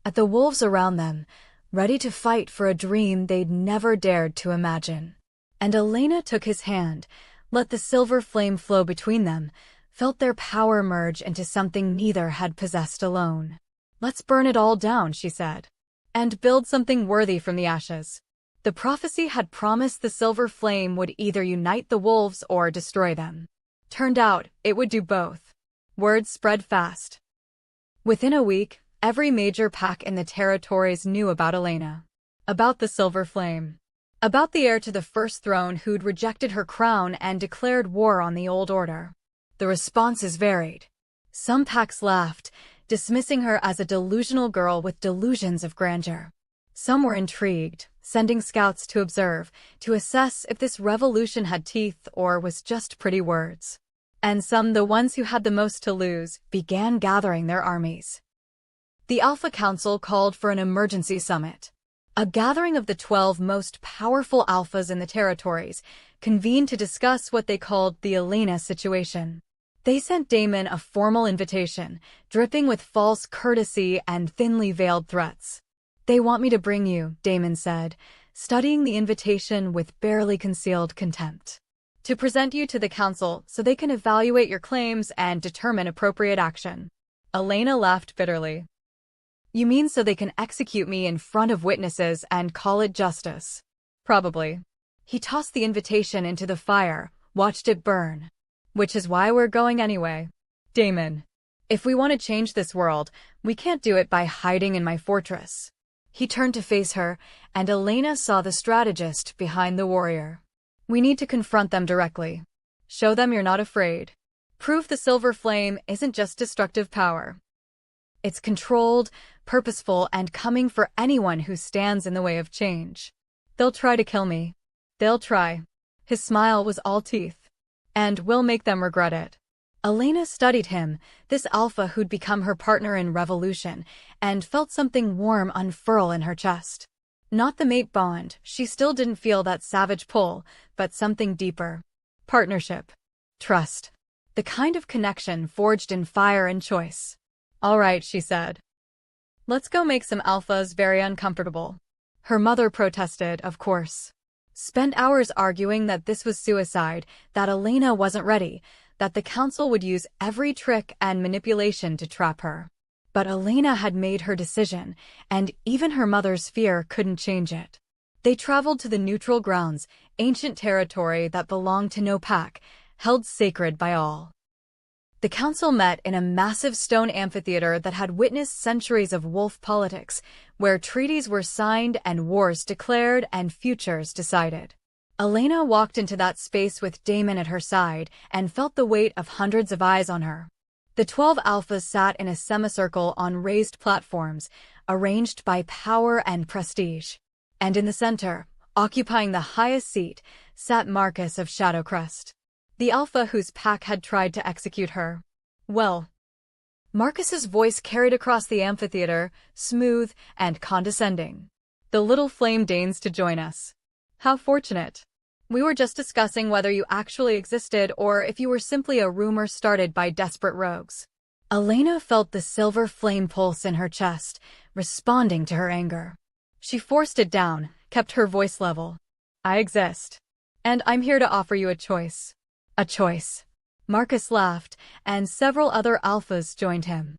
At the wolves around them, ready to fight for a dream they'd never dared to imagine. And Elena took his hand, let the silver flame flow between them, felt their power merge into something neither had possessed alone. Let's burn it all down, she said. And build something worthy from the ashes. The prophecy had promised the silver flame would either unite the wolves or destroy them. Turned out, it would do both. Word spread fast. Within a week, every major pack in the territories knew about Elena. About the silver flame. About the heir to the first throne who'd rejected her crown and declared war on the old order. The responses varied. Some packs laughed, dismissing her as a delusional girl with delusions of grandeur. Some were intrigued, sending scouts to observe, to assess if this revolution had teeth or was just pretty words. And some, the ones who had the most to lose, began gathering their armies. The Alpha Council called for an emergency summit. A gathering of the 12 most powerful alphas in the territories convened to discuss what they called the Elena situation. They sent Damon a formal invitation, dripping with false courtesy and thinly veiled threats. "They want me to bring you," Damon said, studying the invitation with barely concealed contempt. "To present you to the council so they can evaluate your claims and determine appropriate action." Elena laughed bitterly. "You mean so they can execute me in front of witnesses and call it justice?" "Probably." He tossed the invitation into the fire, watched it burn. "Which is why we're going anyway." "Damon, if we want to change this world, we can't do it by hiding in my fortress." He turned to face her, and Elena saw the strategist behind the warrior. "We need to confront them directly. Show them you're not afraid. Prove the silver flame isn't just destructive power. It's controlled, purposeful, and coming for anyone who stands in the way of change. They'll try to kill me. They'll try." His smile was all teeth. "And we'll make them regret it." Elena studied him, this alpha who'd become her partner in revolution, and felt something warm unfurl in her chest. Not the mate bond, she still didn't feel that savage pull, but something deeper. Partnership. Trust. The kind of connection forged in fire and choice. "All right," she said. "Let's go make some alphas very uncomfortable." Her mother protested, of course. Spent hours arguing that this was suicide, that Elena wasn't ready, that the council would use every trick and manipulation to trap her. But Elena had made her decision, and even her mother's fear couldn't change it. They traveled to the neutral grounds, ancient territory that belonged to no pack, held sacred by all. The council met in a massive stone amphitheater that had witnessed centuries of wolf politics, where treaties were signed and wars declared and futures decided. Elena walked into that space with Damon at her side and felt the weight of hundreds of eyes on her. The 12 alphas sat in a semicircle on raised platforms, arranged by power and prestige. And in the center, occupying the highest seat, sat Marcus of Shadowcrest, the alpha whose pack had tried to execute her. "Well." Marcus's voice carried across the amphitheater, smooth and condescending. "The little flame deigns to join us. How fortunate. We were just discussing whether you actually existed or if you were simply a rumor started by desperate rogues." Elena felt the silver flame pulse in her chest, responding to her anger. She forced it down, kept her voice level. "I exist. And I'm here to offer you a choice." "A choice." Marcus laughed, and several other alphas joined him.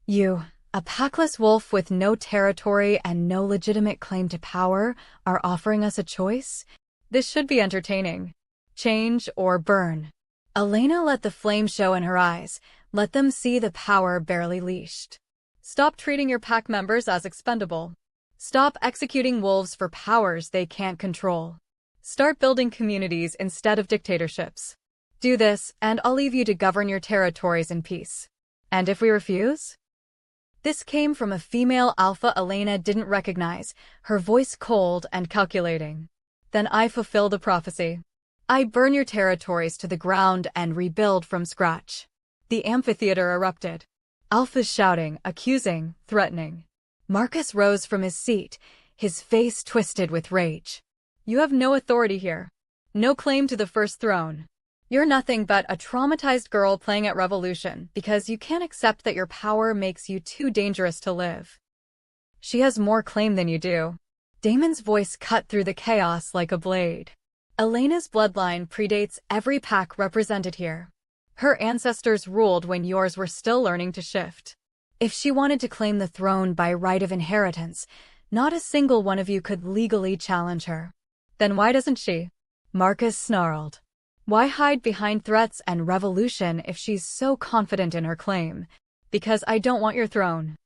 "You, a packless wolf with no territory and no legitimate claim to power, are offering us a choice? This should be entertaining. Change or burn." Elena let the flame show in her eyes, let them see the power barely leashed. "Stop treating your pack members as expendable. Stop executing wolves for powers they can't control. Start building communities instead of dictatorships. Do this, and I'll leave you to govern your territories in peace. And if we refuse?" This came from a female alpha Elena didn't recognize, her voice cold and calculating. "Then I fulfill the prophecy. I burn your territories to the ground and rebuild from scratch." The amphitheater erupted. Alphas shouting, accusing, threatening. Marcus rose from his seat, his face twisted with rage. "You have no authority here. No claim to the first throne. You're nothing but a traumatized girl playing at revolution because you can't accept that your power makes you too dangerous to live. She has more claim than you do." Damon's voice cut through the chaos like a blade. "Elena's bloodline predates every pack represented here. Her ancestors ruled when yours were still learning to shift. If she wanted to claim the throne by right of inheritance, not a single one of you could legally challenge her. Then why doesn't she?" Marcus snarled. "Why hide behind threats and revolution if she's so confident in her claim? Because I don't want your throne."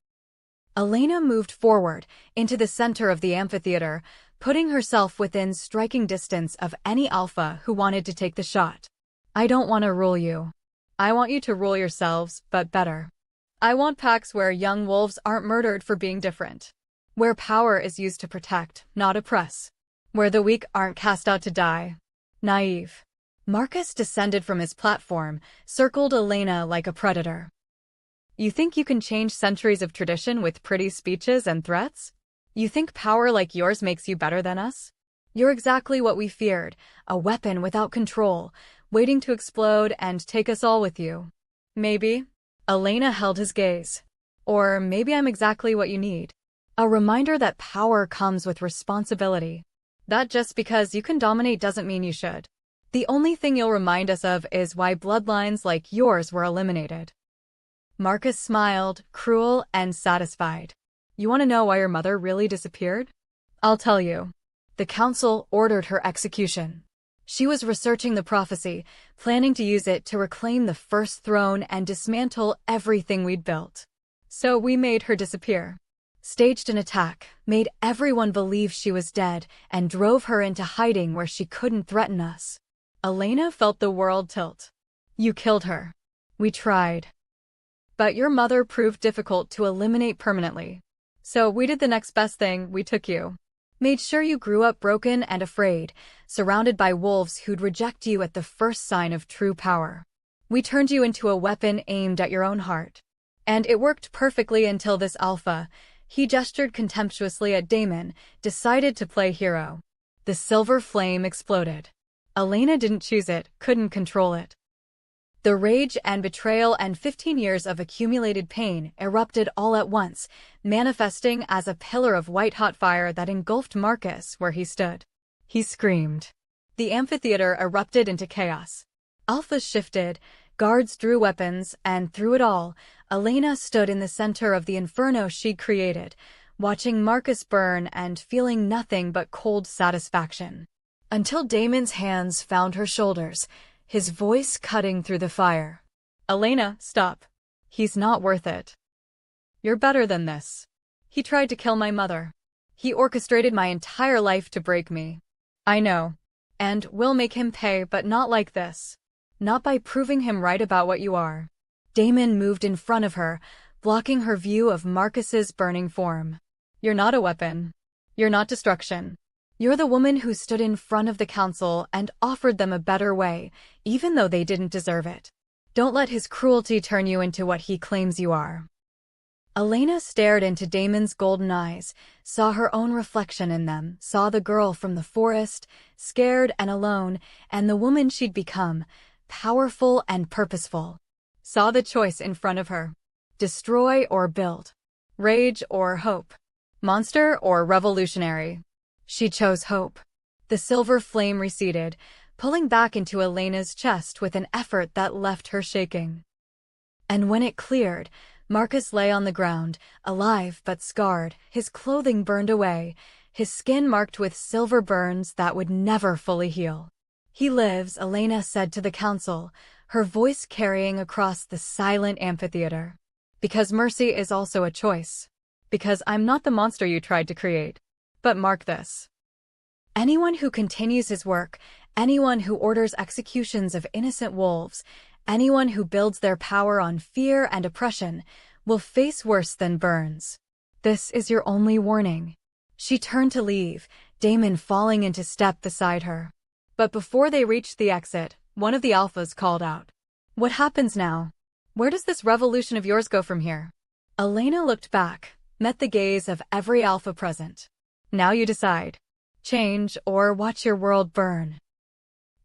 Elena moved forward, into the center of the amphitheater, putting herself within striking distance of any alpha who wanted to take the shot. "I don't want to rule you. I want you to rule yourselves, but better." I want packs where young wolves aren't murdered for being different. Where power is used to protect, not oppress. Where the weak aren't cast out to die. Naive. Marcus descended from his platform, circled Elena like a predator. You think you can change centuries of tradition with pretty speeches and threats? You think power like yours makes you better than us? You're exactly what we feared, a weapon without control, waiting to explode and take us all with you. Maybe. Elena held his gaze. Or maybe I'm exactly what you need. A reminder that power comes with responsibility. That just because you can dominate doesn't mean you should. The only thing you'll remind us of is why bloodlines like yours were eliminated. Marcus smiled, cruel and satisfied. You want to know why your mother really disappeared? I'll tell you. The council ordered her execution. She was researching the prophecy, planning to use it to reclaim the first throne and dismantle everything we'd built. So we made her disappear. Staged an attack, made everyone believe she was dead, and drove her into hiding where she couldn't threaten us. Elena felt the world tilt. You killed her. We tried. But your mother proved difficult to eliminate permanently. So we did the next best thing, we took you. Made sure you grew up broken and afraid, surrounded by wolves who'd reject you at the first sign of true power. We turned you into a weapon aimed at your own heart. And it worked perfectly until this alpha, he gestured contemptuously at Damon, decided to play hero. The silver flame exploded. Elena didn't choose it, couldn't control it. The rage and betrayal and 15 years of accumulated pain erupted all at once, manifesting as a pillar of white-hot fire that engulfed Marcus where he stood. He screamed. The amphitheater erupted into chaos. Alphas shifted, guards drew weapons, and through it all, Elena stood in the center of the inferno she'd created, watching Marcus burn and feeling nothing but cold satisfaction. Until Damon's hands found her shoulders, his voice cutting through the fire. Elena, stop. He's not worth it. You're better than this. He tried to kill my mother. He orchestrated my entire life to break me. I know. And we'll make him pay, but not like this. Not by proving him right about what you are. Damon moved in front of her, blocking her view of Marcus's burning form. You're not a weapon. You're not destruction. You're the woman who stood in front of the council and offered them a better way, even though they didn't deserve it. Don't let his cruelty turn you into what he claims you are. Elena stared into Damon's golden eyes, saw her own reflection in them, saw the girl from the forest, scared and alone, and the woman she'd become, powerful and purposeful. Saw the choice in front of her. Destroy or build. Rage or hope. Monster or revolutionary. She chose hope. The silver flame receded, pulling back into Elena's chest with an effort that left her shaking. And when it cleared, Marcus lay on the ground, alive but scarred, his clothing burned away, his skin marked with silver burns that would never fully heal. He lives, Elena said to the council, her voice carrying across the silent amphitheater. Because mercy is also a choice. Because I'm not the monster you tried to create. But mark this. Anyone who continues his work, anyone who orders executions of innocent wolves, anyone who builds their power on fear and oppression, will face worse than burns. This is your only warning. She turned to leave, Damon falling into step beside her. But before they reached the exit, one of the alphas called out. What happens now? Where does this revolution of yours go from here? Elena looked back, met the gaze of every alpha present. Now you decide. Change or watch your world burn.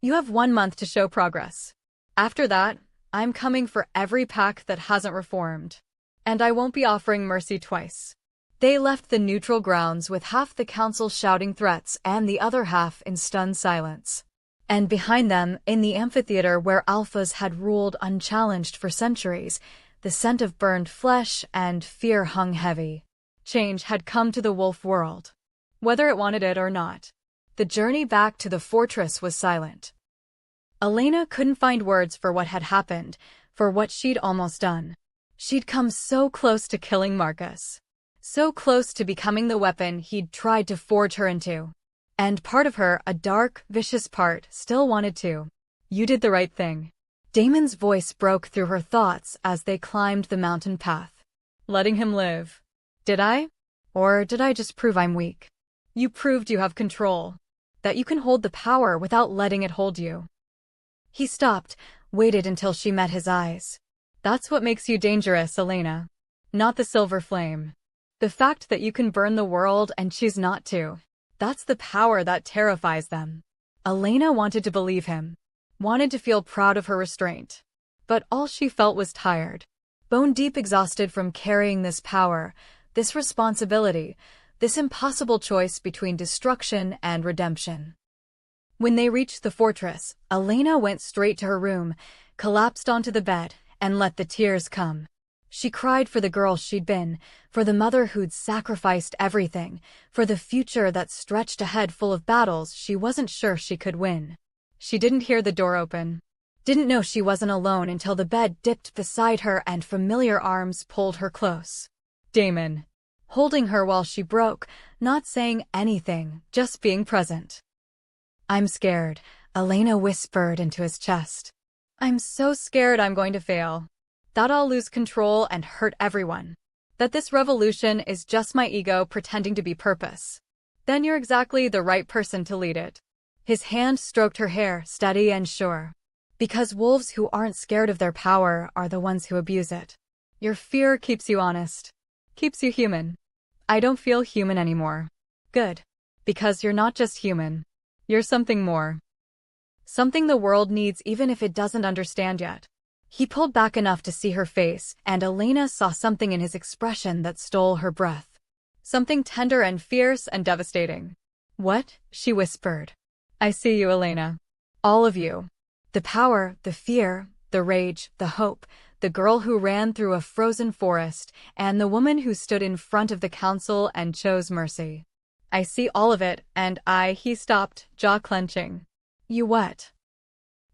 You have 1 month to show progress. After that, I'm coming for every pack that hasn't reformed. And I won't be offering mercy twice. They left the neutral grounds with half the council shouting threats and the other half in stunned silence. And behind them, in the amphitheater where alphas had ruled unchallenged for centuries, the scent of burned flesh and fear hung heavy. Change had come to the wolf world. Whether it wanted it or not. The journey back to the fortress was silent. Elena couldn't find words for what had happened, for what she'd almost done. She'd come so close to killing Marcus. So close to becoming the weapon he'd tried to forge her into. And part of her, a dark, vicious part, still wanted to. You did the right thing. Damon's voice broke through her thoughts as they climbed the mountain path. Letting him live. Did I? Or did I just prove I'm weak? You proved you have control. That you can hold the power without letting it hold you. He stopped, waited until she met his eyes. That's what makes you dangerous, Elena. Not the silver flame. The fact that you can burn the world and choose not to. That's the power that terrifies them. Elena wanted to believe him. Wanted to feel proud of her restraint. But all she felt was tired. Bone deep exhausted from carrying this power, this responsibility, this impossible choice between destruction and redemption. When they reached the fortress, Elena went straight to her room, collapsed onto the bed, and let the tears come. She cried for the girl she'd been, for the mother who'd sacrificed everything, for the future that stretched ahead full of battles she wasn't sure she could win. She didn't hear the door open. Didn't know she wasn't alone until the bed dipped beside her and familiar arms pulled her close. Damon. Holding her while she broke, not saying anything, just being present. I'm scared, Elena whispered into his chest. I'm so scared I'm going to fail. That I'll lose control and hurt everyone. That this revolution is just my ego pretending to be purpose. Then you're exactly the right person to lead it. His hand stroked her hair, steady and sure. Because wolves who aren't scared of their power are the ones who abuse it. Your fear keeps you honest. Keeps you human. I don't feel human anymore. Good. Because you're not just human. You're something more. Something the world needs even if it doesn't understand yet. He pulled back enough to see her face, and Elena saw something in his expression that stole her breath. Something tender and fierce and devastating. What? She whispered. I see you, Elena. All of you. The power, the fear, the rage, the hope, the girl who ran through a frozen forest, and the woman who stood in front of the council and chose mercy. I see all of it, and he stopped, jaw clenching. You what?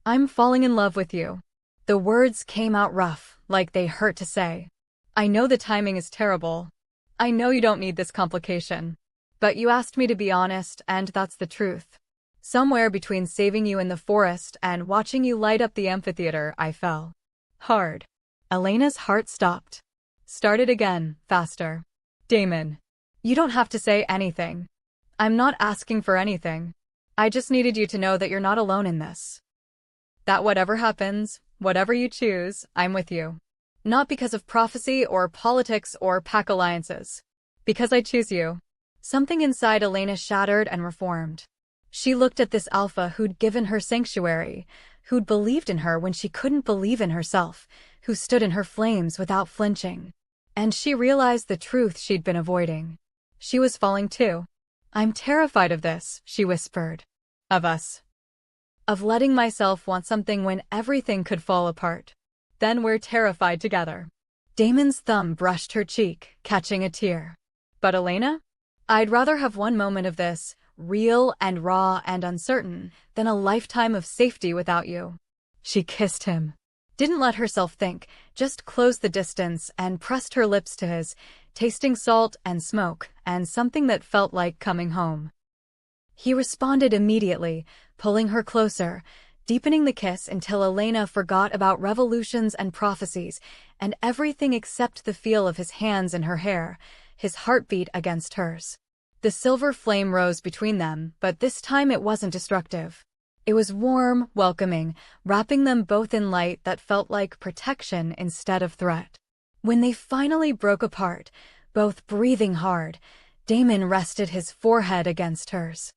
I'm falling in love with you. The words came out rough, like they hurt to say. I know the timing is terrible. I know you don't need this complication. But you asked me to be honest, and that's the truth. Somewhere between saving you in the forest and watching you light up the amphitheater, I fell. Hard. Elena's heart stopped. Started again, faster. Damon. You don't have to say anything. I'm not asking for anything. I just needed you to know that you're not alone in this. That whatever happens, whatever you choose, I'm with you. Not because of prophecy or politics or pack alliances. Because I choose you. Something inside Elena shattered and reformed. She looked at this alpha who'd given her sanctuary, who'd believed in her when she couldn't believe in herself, who stood in her flames without flinching. And she realized the truth she'd been avoiding. She was falling too. I'm terrified of this, she whispered. Of us. Of letting myself want something when everything could fall apart. Then we're terrified together. Damon's thumb brushed her cheek, catching a tear. But Elena? I'd rather have one moment of this, real and raw and uncertain, than a lifetime of safety without you. She kissed him. Didn't let herself think, just closed the distance and pressed her lips to his, tasting salt and smoke and something that felt like coming home. He responded immediately, pulling her closer, deepening the kiss until Elena forgot about revolutions and prophecies and everything except the feel of his hands in her hair, his heartbeat against hers. The silver flame rose between them, but this time it wasn't destructive. It was warm, welcoming, wrapping them both in light that felt like protection instead of threat. When they finally broke apart, both breathing hard, Damon rested his forehead against hers.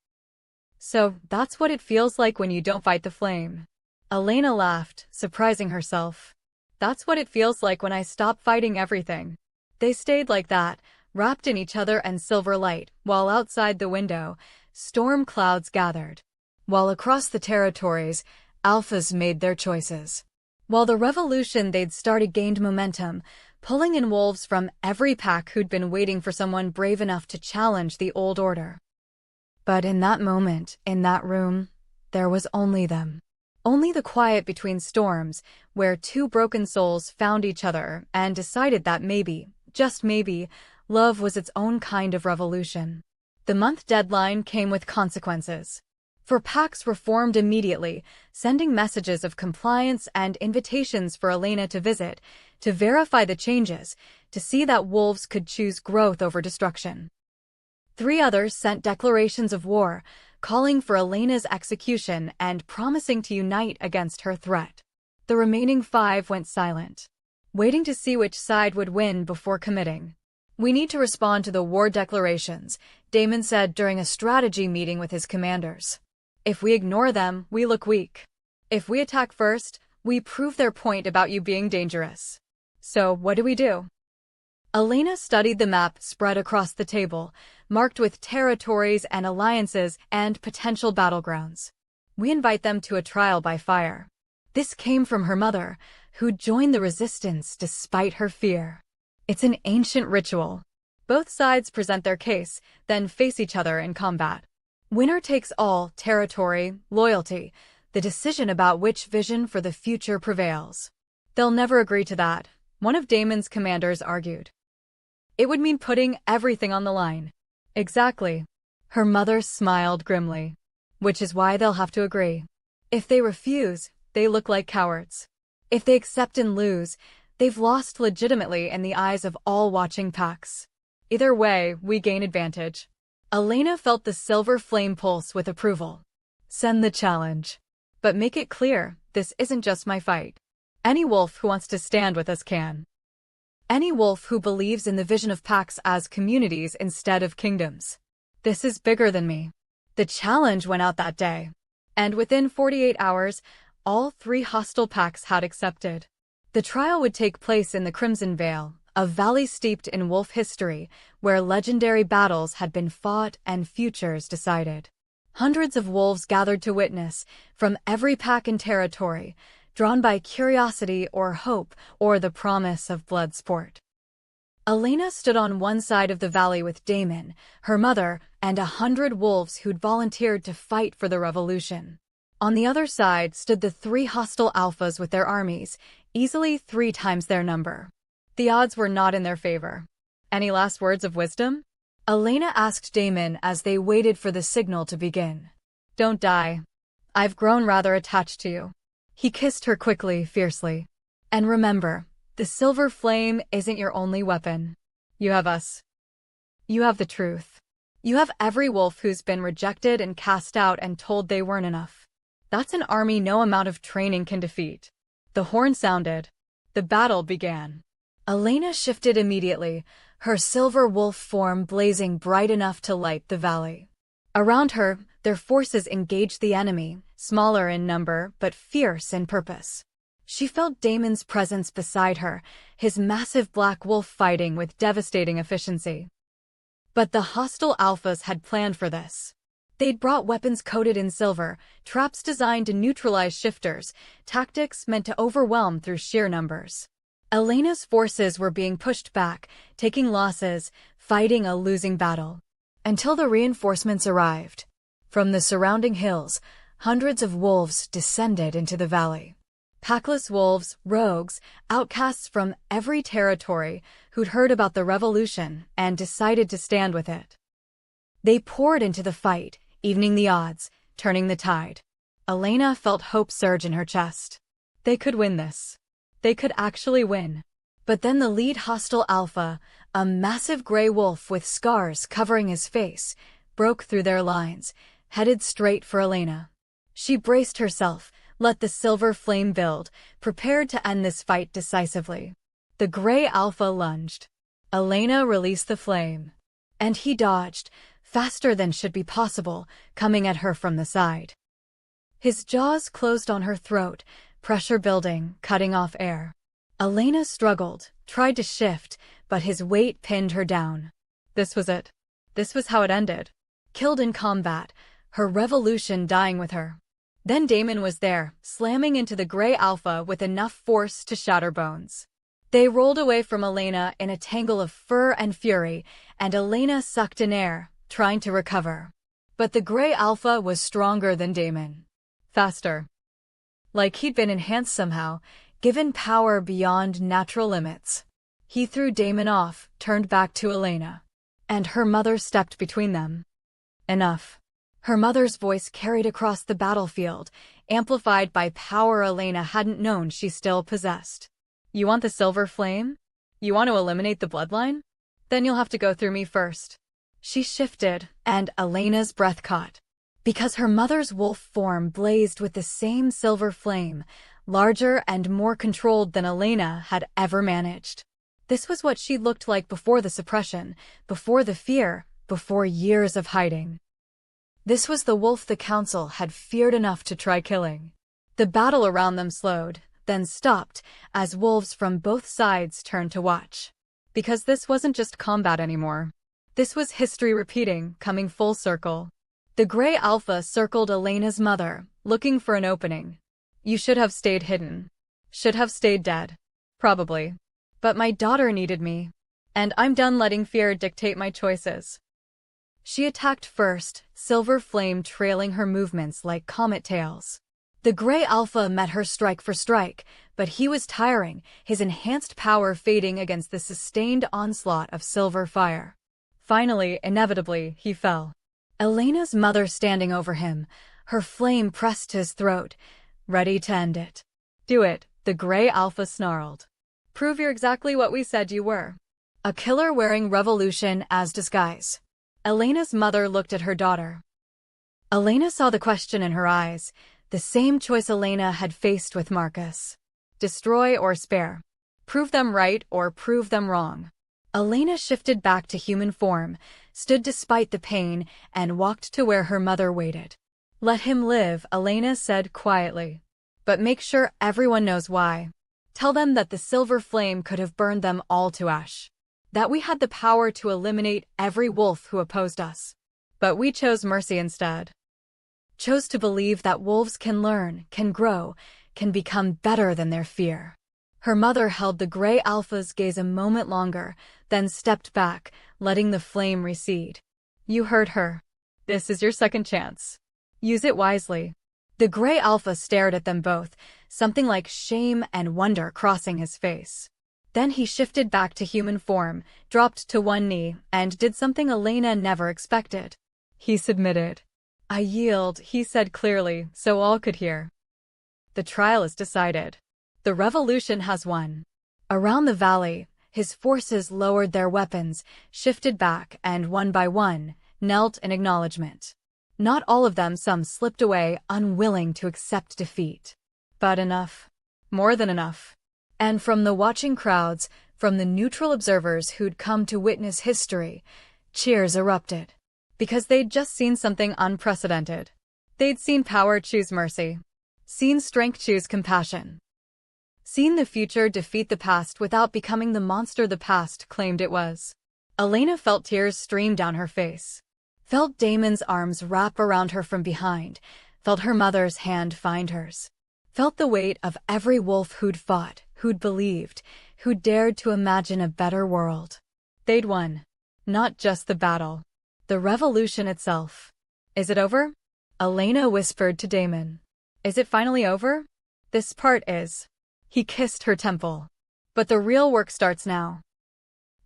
So, that's what it feels like when you don't fight the flame. Elena laughed, surprising herself. That's what it feels like when I stop fighting everything. They stayed like that, wrapped in each other and silver light, while outside the window, storm clouds gathered. While across the territories, alphas made their choices. While the revolution they'd started gained momentum, pulling in wolves from every pack who'd been waiting for someone brave enough to challenge the old order. But in that moment, in that room, there was only them. Only the quiet between storms, where two broken souls found each other and decided that maybe, just maybe, love was its own kind of revolution. The month deadline came with consequences. For packs were formed immediately, sending messages of compliance and invitations for Elena to visit, to verify the changes, to see that wolves could choose growth over destruction. 3 others sent declarations of war, calling for Elena's execution and promising to unite against her threat. The remaining 5 went silent, waiting to see which side would win before committing. "We need to respond to the war declarations," Damon said during a strategy meeting with his commanders. "If we ignore them, we look weak. If we attack first, we prove their point about you being dangerous. So what do we do?" Elena studied the map spread across the table, marked with territories and alliances and potential battlegrounds. "We invite them to a trial by fire." This came from her mother, who joined the resistance despite her fear. It's an ancient ritual. Both sides present their case, then face each other in combat. Winner takes all, territory, loyalty, the decision about which vision for the future prevails. "They'll never agree to that," one of Damon's commanders argued. "It would mean putting everything on the line." "Exactly." Her mother smiled grimly. "Which is why they'll have to agree. If they refuse, they look like cowards. If they accept and lose, they've lost legitimately in the eyes of all watching packs. Either way, we gain advantage." Elena felt the silver flame pulse with approval. "Send the challenge. But make it clear, this isn't just my fight. Any wolf who wants to stand with us can. Any wolf who believes in the vision of packs as communities instead of kingdoms. This is bigger than me." The challenge went out that day, and within 48 hours, all 3 hostile packs had accepted. The trial would take place in the Crimson Vale, a valley steeped in wolf history, where legendary battles had been fought and futures decided. Hundreds of wolves gathered to witness, from every pack and territory, drawn by curiosity or hope or the promise of blood sport. Elena stood on one side of the valley with Damon, her mother, and 100 wolves who'd volunteered to fight for the revolution. On the other side stood the 3 hostile alphas with their armies, easily 3 times their number. The odds were not in their favor. "Any last words of wisdom?" Elena asked Damon as they waited for the signal to begin. "Don't die. I've grown rather attached to you." He kissed her quickly, fiercely. "And remember, the silver flame isn't your only weapon. You have us. You have the truth. You have every wolf who's been rejected and cast out and told they weren't enough. That's an army no amount of training can defeat." The horn sounded. The battle began. Elena shifted immediately, her silver wolf form blazing bright enough to light the valley. Around her, their forces engaged the enemy, smaller in number but fierce in purpose. She felt Damon's presence beside her, his massive black wolf fighting with devastating efficiency. But the hostile alphas had planned for this. They'd brought weapons coated in silver, traps designed to neutralize shifters, tactics meant to overwhelm through sheer numbers. Elena's forces were being pushed back, taking losses, fighting a losing battle. Until the reinforcements arrived. From the surrounding hills, hundreds of wolves descended into the valley. Packless wolves, rogues, outcasts from every territory who'd heard about the revolution and decided to stand with it. They poured into the fight, evening the odds, turning the tide. Elena felt hope surge in her chest. They could win this. They could actually win. But then the lead hostile alpha, a massive gray wolf with scars covering his face, broke through their lines, headed straight for Elena. She braced herself, let the silver flame build, prepared to end this fight decisively. The gray alpha lunged. Elena released the flame. And he dodged, faster than should be possible, coming at her from the side. His jaws closed on her throat, pressure building, cutting off air. Elena struggled, tried to shift, but his weight pinned her down. This was it. This was how it ended. Killed in combat, her revolution dying with her. Then Damon was there, slamming into the gray alpha with enough force to shatter bones. They rolled away from Elena in a tangle of fur and fury, and Elena sucked in air, trying to recover. But the gray alpha was stronger than Damon. Faster. Like he'd been enhanced somehow, given power beyond natural limits. He threw Damon off, turned back to Elena. And her mother stepped between them. Enough. Her mother's voice carried across the battlefield, amplified by power Elena hadn't known she still possessed. You want the silver flame? You want to eliminate the bloodline? Then you'll have to go through me first. She shifted, and Elena's breath caught. Because her mother's wolf form blazed with the same silver flame, larger and more controlled than Elena had ever managed. This was what she looked like before the suppression, before the fear, before years of hiding. This was the wolf the council had feared enough to try killing. The battle around them slowed, then stopped, as wolves from both sides turned to watch. Because this wasn't just combat anymore. This was history repeating, coming full circle. The gray alpha circled Elena's mother, looking for an opening. You should have stayed hidden. Should have stayed dead. Probably. But my daughter needed me. And I'm done letting fear dictate my choices. She attacked first, silver flame trailing her movements like comet tails. The gray alpha met her strike for strike, but he was tiring, his enhanced power fading against the sustained onslaught of silver fire. Finally, inevitably, he fell. Elena's mother standing over him, her flame pressed to his throat, ready to end it. Do it, the gray alpha snarled. Prove you're exactly what we said you were. A killer wearing revolution as disguise. Elena's mother looked at her daughter. Elena saw the question in her eyes, the same choice Elena had faced with Marcus. Destroy or spare. Prove them right or prove them wrong. Elena shifted back to human form, stood despite the pain, and walked to where her mother waited. Let him live, Elena said quietly. But make sure everyone knows why. Tell them that the silver flame could have burned them all to ash. That we had the power to eliminate every wolf who opposed us. But we chose mercy instead. Chose to believe that wolves can learn, can grow, can become better than their fear. Her mother held the gray alpha's gaze a moment longer, then stepped back, letting the flame recede. You heard her. This is your second chance. Use it wisely. The gray alpha stared at them both, something like shame and wonder crossing his face. Then he shifted back to human form, dropped to one knee, and did something Elena never expected. He submitted. I yield, he said clearly, so all could hear. The trial is decided. The revolution has won. Around the valley, his forces lowered their weapons, shifted back, and one by one, knelt in acknowledgement. Not all of them, some slipped away, unwilling to accept defeat. But enough. More than enough. And from the watching crowds, from the neutral observers who'd come to witness history, cheers erupted. Because they'd just seen something unprecedented. They'd seen power choose mercy. Seen strength choose compassion. Seen the future defeat the past without becoming the monster the past claimed it was. Elena felt tears stream down her face. Felt Damon's arms wrap around her from behind. Felt her mother's hand find hers. Felt the weight of every wolf who'd fought, who'd believed, who'd dared to imagine a better world. They'd won. Not just the battle. The revolution itself. Is it over? Elena whispered to Damon. Is it finally over? This part is. He kissed her temple. But the real work starts now.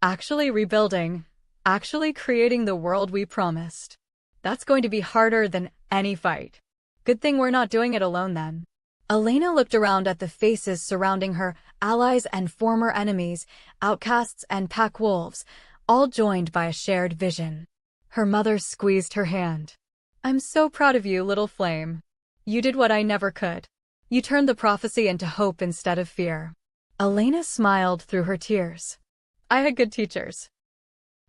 Actually rebuilding. Actually creating the world we promised. That's going to be harder than any fight. Good thing we're not doing it alone then. Elena looked around at the faces surrounding her, allies and former enemies, outcasts and pack wolves, all joined by a shared vision. Her mother squeezed her hand. I'm so proud of you, little flame. You did what I never could. You turned the prophecy into hope instead of fear. Elena smiled through her tears. I had good teachers.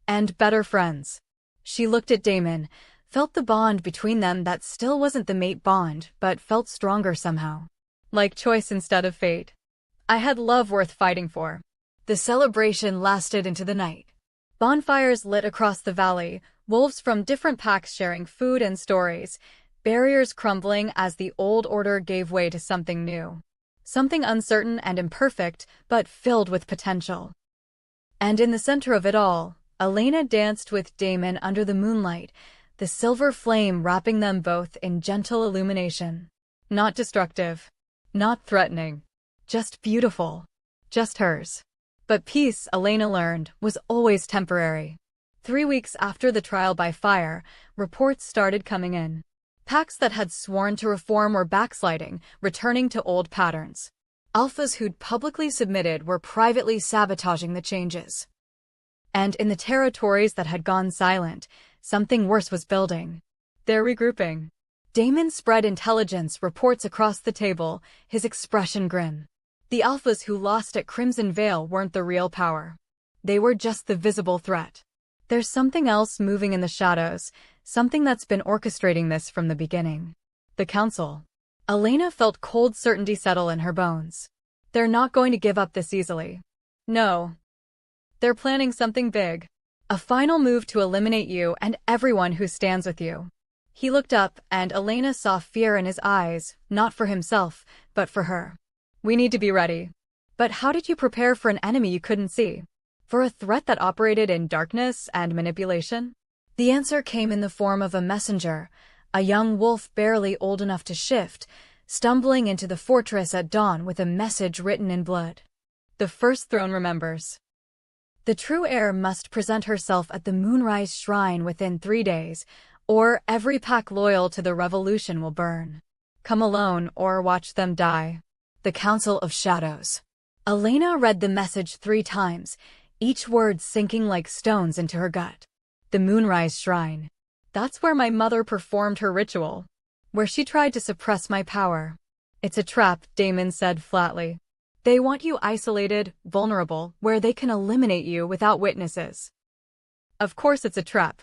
And better friends. She looked at Damon, felt the bond between them that still wasn't the mate bond, but felt stronger somehow. Like choice instead of fate. I had love worth fighting for. The celebration lasted into the night. Bonfires lit across the valley, wolves from different packs sharing food and stories, barriers crumbling as the old order gave way to something new. Something uncertain and imperfect, but filled with potential. And in the center of it all, Elena danced with Damon under the moonlight, the silver flame wrapping them both in gentle illumination. Not destructive. Not threatening. Just beautiful. Just hers. But peace, Elena learned, was always temporary. 3 weeks after the trial by fire, reports started coming in. Packs that had sworn to reform were backsliding, returning to old patterns. Alphas who'd publicly submitted were privately sabotaging the changes. And in the territories that had gone silent, something worse was building. They're regrouping. Damon spread intelligence reports across the table, his expression grim. The alphas who lost at Crimson Vale weren't the real power. They were just the visible threat. There's something else moving in the shadows, something that's been orchestrating this from the beginning. The Council. Elena felt cold certainty settle in her bones. They're not going to give up this easily. No. They're planning something big. A final move to eliminate you and everyone who stands with you. He looked up, and Elena saw fear in his eyes, not for himself, but for her. We need to be ready. But how did you prepare for an enemy you couldn't see? For a threat that operated in darkness and manipulation? The answer came in the form of a messenger, a young wolf barely old enough to shift, stumbling into the fortress at dawn with a message written in blood. The First Throne remembers. The true heir must present herself at the Moonrise Shrine within 3 days, or every pack loyal to the revolution will burn. Come alone or watch them die. The Council of Shadows. Elena read the message 3 times, each word sinking like stones into her gut. The Moonrise Shrine. That's where my mother performed her ritual. Where she tried to suppress my power. It's a trap, Damon said flatly. They want you isolated, vulnerable, where they can eliminate you without witnesses. Of course it's a trap.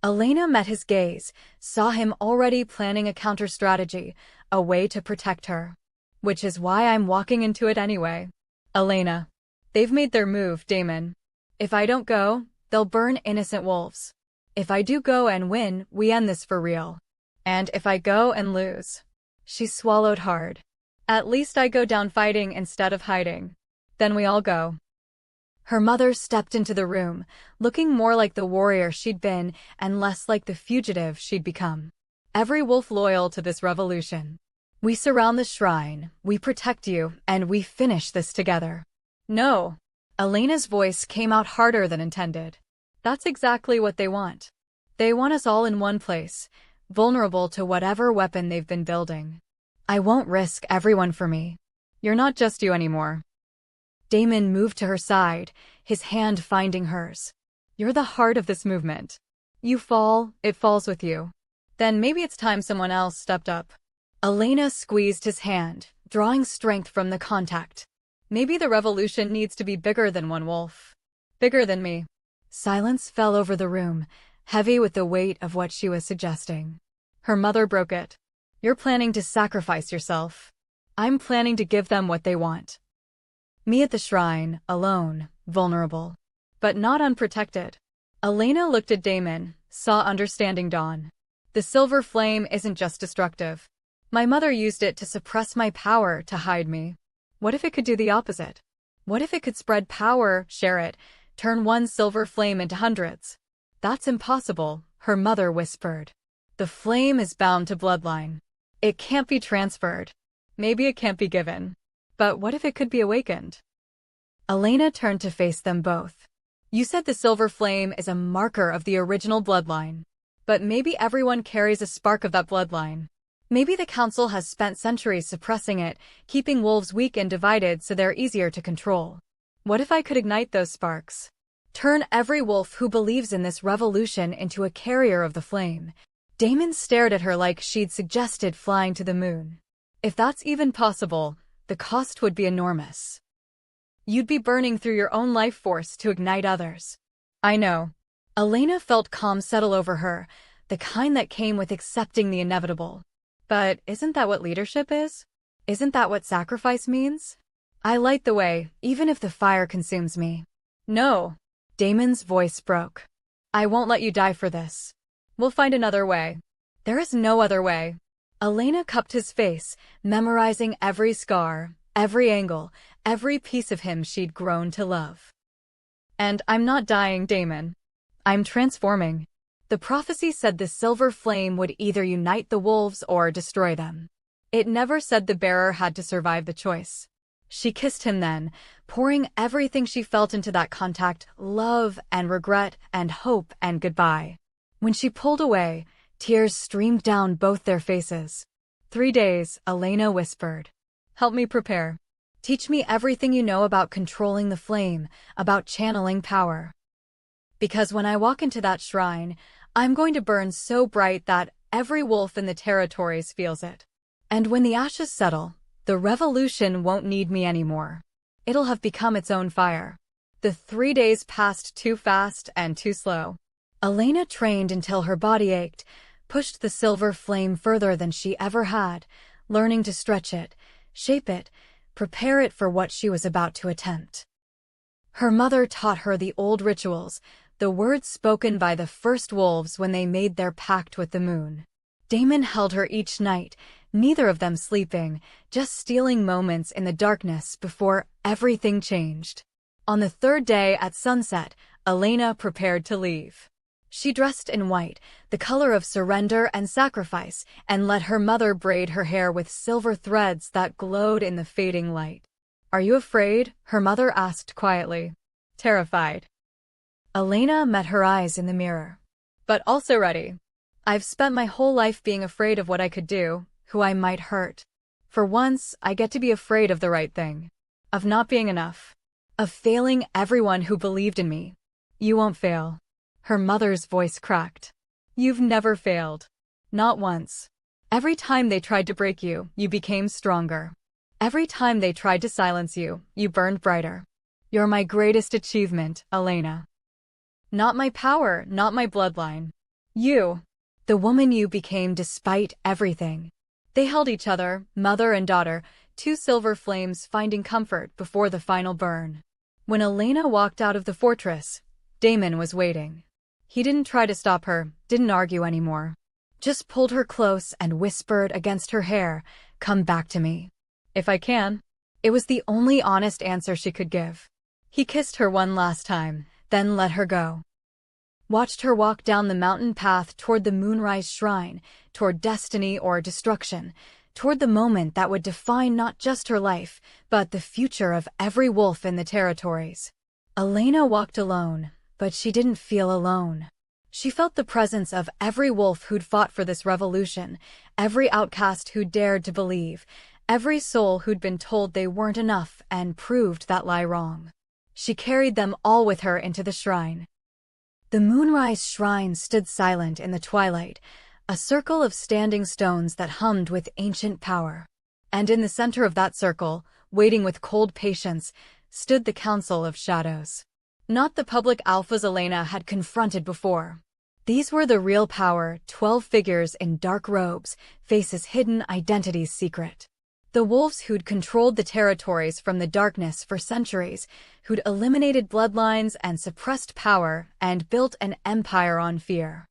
Elena met his gaze, saw him already planning a counter-strategy, a way to protect her. Which is why I'm walking into it anyway. Elena. They've made their move, Damon. If I don't go, they'll burn innocent wolves. If I do go and win, we end this for real. And if I go and lose. She swallowed hard. At least I go down fighting instead of hiding. Then we all go. Her mother stepped into the room, looking more like the warrior she'd been and less like the fugitive she'd become. Every wolf loyal to this revolution. We surround the shrine, we protect you, and we finish this together. No. Elena's voice came out harder than intended. That's exactly what they want. They want us all in one place, vulnerable to whatever weapon they've been building. I won't risk everyone for me. You're not just you anymore. Damon moved to her side, his hand finding hers. You're the heart of this movement. You fall, it falls with you. Then maybe it's time someone else stepped up. Elena squeezed his hand, drawing strength from the contact. Maybe the revolution needs to be bigger than one wolf. Bigger than me. Silence fell over the room, heavy with the weight of what she was suggesting. Her mother broke it. You're planning to sacrifice yourself. I'm planning to give them what they want. Me at the shrine, alone, vulnerable. But not unprotected. Elena looked at Damon, saw understanding dawn. The silver flame isn't just destructive. My mother used it to suppress my power, to hide me. What if it could do the opposite? What if it could spread power, share it, turn one silver flame into hundreds? That's impossible, her mother whispered. The flame is bound to bloodline. It can't be transferred. Maybe it can't be given. But what if it could be awakened? Elena turned to face them both. You said the silver flame is a marker of the original bloodline. But maybe everyone carries a spark of that bloodline. Maybe the council has spent centuries suppressing it, keeping wolves weak and divided so they're easier to control. What if I could ignite those sparks? Turn every wolf who believes in this revolution into a carrier of the flame. Damon stared at her like she'd suggested flying to the moon. If that's even possible, the cost would be enormous. You'd be burning through your own life force to ignite others. I know. Elena felt calm settle over her, the kind that came with accepting the inevitable. But isn't that what leadership is? Isn't that what sacrifice means? I light the way, even if the fire consumes me. No. Damon's voice broke. I won't let you die for this. We'll find another way. There is no other way. Elena cupped his face, memorizing every scar, every angle, every piece of him she'd grown to love. And I'm not dying, Damon. I'm transforming. The prophecy said the silver flame would either unite the wolves or destroy them. It never said the bearer had to survive the choice. She kissed him then, pouring everything she felt into that contact, love and regret and hope and goodbye. When she pulled away, tears streamed down both their faces. 3 days, Elena whispered. Help me prepare. Teach me everything you know about controlling the flame, about channeling power. Because when I walk into that shrine, I'm going to burn so bright that every wolf in the territories feels it. And when the ashes settle, the revolution won't need me anymore. It'll have become its own fire. The 3 days passed too fast and too slow. Elena trained until her body ached, pushed the silver flame further than she ever had, learning to stretch it, shape it, prepare it for what she was about to attempt. Her mother taught her the old rituals, the words spoken by the first wolves when they made their pact with the moon. Damon held her each night, neither of them sleeping, just stealing moments in the darkness before everything changed. On the 3rd day at sunset, Elena prepared to leave. She dressed in white, the color of surrender and sacrifice, and let her mother braid her hair with silver threads that glowed in the fading light. Are you afraid? Her mother asked quietly. Terrified. Elena met her eyes in the mirror. But also ready. I've spent my whole life being afraid of what I could do, who I might hurt. For once, I get to be afraid of the right thing. Of not being enough. Of failing everyone who believed in me. You won't fail. Her mother's voice cracked. You've never failed. Not once. Every time they tried to break you, you became stronger. Every time they tried to silence you, you burned brighter. You're my greatest achievement, Elena. Not my power, not my bloodline. You. The woman you became despite everything. They held each other, mother and daughter, 2 silver flames finding comfort before the final burn. When Elena walked out of the fortress, Damon was waiting. He didn't try to stop her, didn't argue anymore. Just pulled her close and whispered against her hair, "Come back to me. If I can." It was the only honest answer she could give. He kissed her one last time, then let her go. Watched her walk down the mountain path toward the Moonrise Shrine, toward destiny or destruction, toward the moment that would define not just her life, but the future of every wolf in the territories. Elena walked alone, but she didn't feel alone. She felt the presence of every wolf who'd fought for this revolution, every outcast who dared to believe, every soul who'd been told they weren't enough and proved that lie wrong. She carried them all with her into the shrine. The Moonrise Shrine stood silent in the twilight, a circle of standing stones that hummed with ancient power. And in the center of that circle, waiting with cold patience, stood the Council of Shadows. Not the public alphas Elena had confronted before. These were the real power, 12 figures in dark robes, faces hidden, identities secret. The wolves who'd controlled the territories from the darkness for centuries, who'd eliminated bloodlines and suppressed power and built an empire on fear.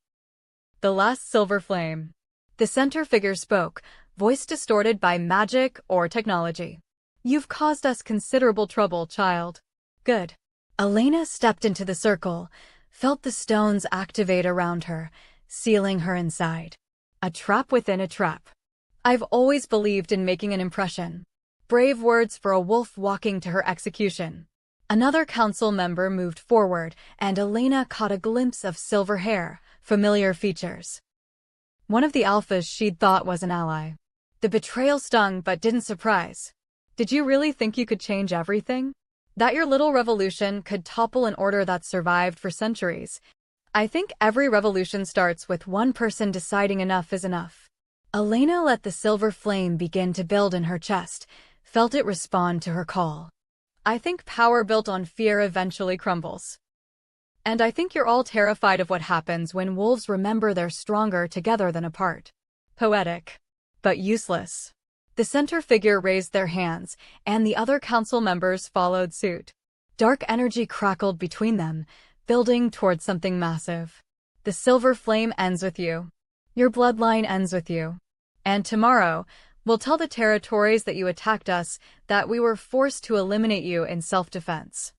The last silver flame. The center figure spoke, voice distorted by magic or technology. You've caused us considerable trouble, child. Good. Elena stepped into the circle, felt the stones activate around her, sealing her inside. A trap within a trap. I've always believed in making an impression. Brave words for a wolf walking to her execution. Another council member moved forward, and Elena caught a glimpse of silver hair, familiar features. One of the alphas she'd thought was an ally. The betrayal stung but didn't surprise. Did you really think you could change everything? That your little revolution could topple an order that survived for centuries? I think every revolution starts with one person deciding enough is enough. Elena let the silver flame begin to build in her chest, felt it respond to her call. I think power built on fear eventually crumbles. And I think you're all terrified of what happens when wolves remember they're stronger together than apart. Poetic. But useless. The center figure raised their hands, and the other council members followed suit. Dark energy crackled between them, building toward something massive. The silver flame ends with you. Your bloodline ends with you. And tomorrow, we'll tell the territories that you attacked us that we were forced to eliminate you in self-defense.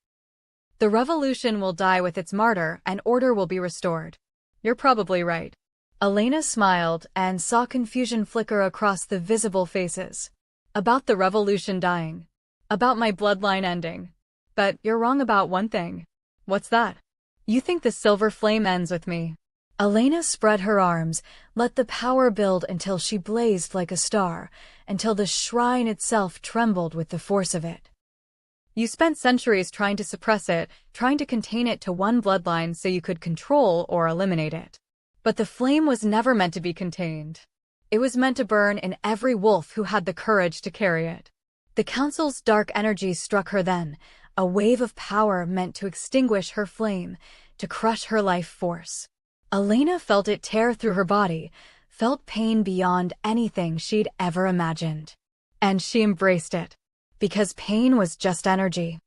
The revolution will die with its martyr and order will be restored. You're probably right. Elena smiled and saw confusion flicker across the visible faces. About the revolution dying. About my bloodline ending. But you're wrong about one thing. What's that? You think the silver flame ends with me. Elena spread her arms, let the power build until she blazed like a star, until the shrine itself trembled with the force of it. You spent centuries trying to suppress it, trying to contain it to one bloodline so you could control or eliminate it. But the flame was never meant to be contained. It was meant to burn in every wolf who had the courage to carry it. The Council's dark energy struck her then, a wave of power meant to extinguish her flame, to crush her life force. Elena felt it tear through her body, felt pain beyond anything she'd ever imagined. And she embraced it. Because pain was just energy.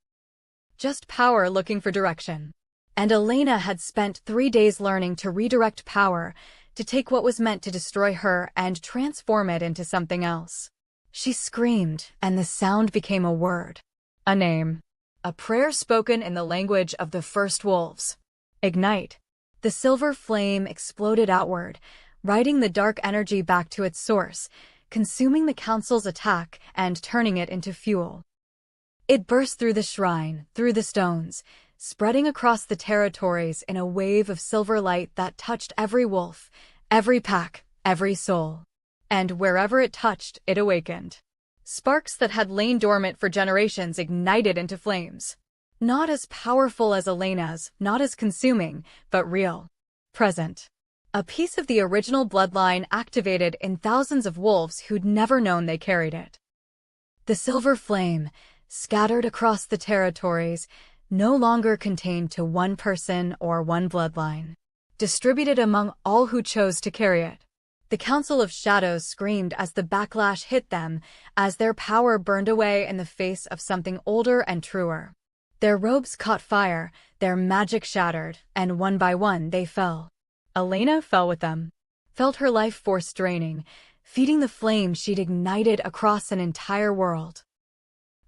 Just power looking for direction. And Elena had spent 3 days learning to redirect power, to take what was meant to destroy her and transform it into something else. She screamed, and the sound became a word. A name. A prayer spoken in the language of the first wolves. Ignite. The silver flame exploded outward, riding the dark energy back to its source, consuming the Council's attack and turning it into fuel. It burst through the shrine, through the stones, spreading across the territories in a wave of silver light that touched every wolf, every pack, every soul. And wherever it touched, it awakened. Sparks that had lain dormant for generations ignited into flames. Not as powerful as Elena's, not as consuming, but real. Present. A piece of the original bloodline activated in thousands of wolves who'd never known they carried it. The silver flame, scattered across the territories, no longer contained to one person or one bloodline. Distributed among all who chose to carry it. The Council of Shadows screamed as the backlash hit them, as their power burned away in the face of something older and truer. Their robes caught fire, their magic shattered, and one by one they fell. Elena fell with them. Felt her life force draining, feeding the flame she'd ignited across an entire world.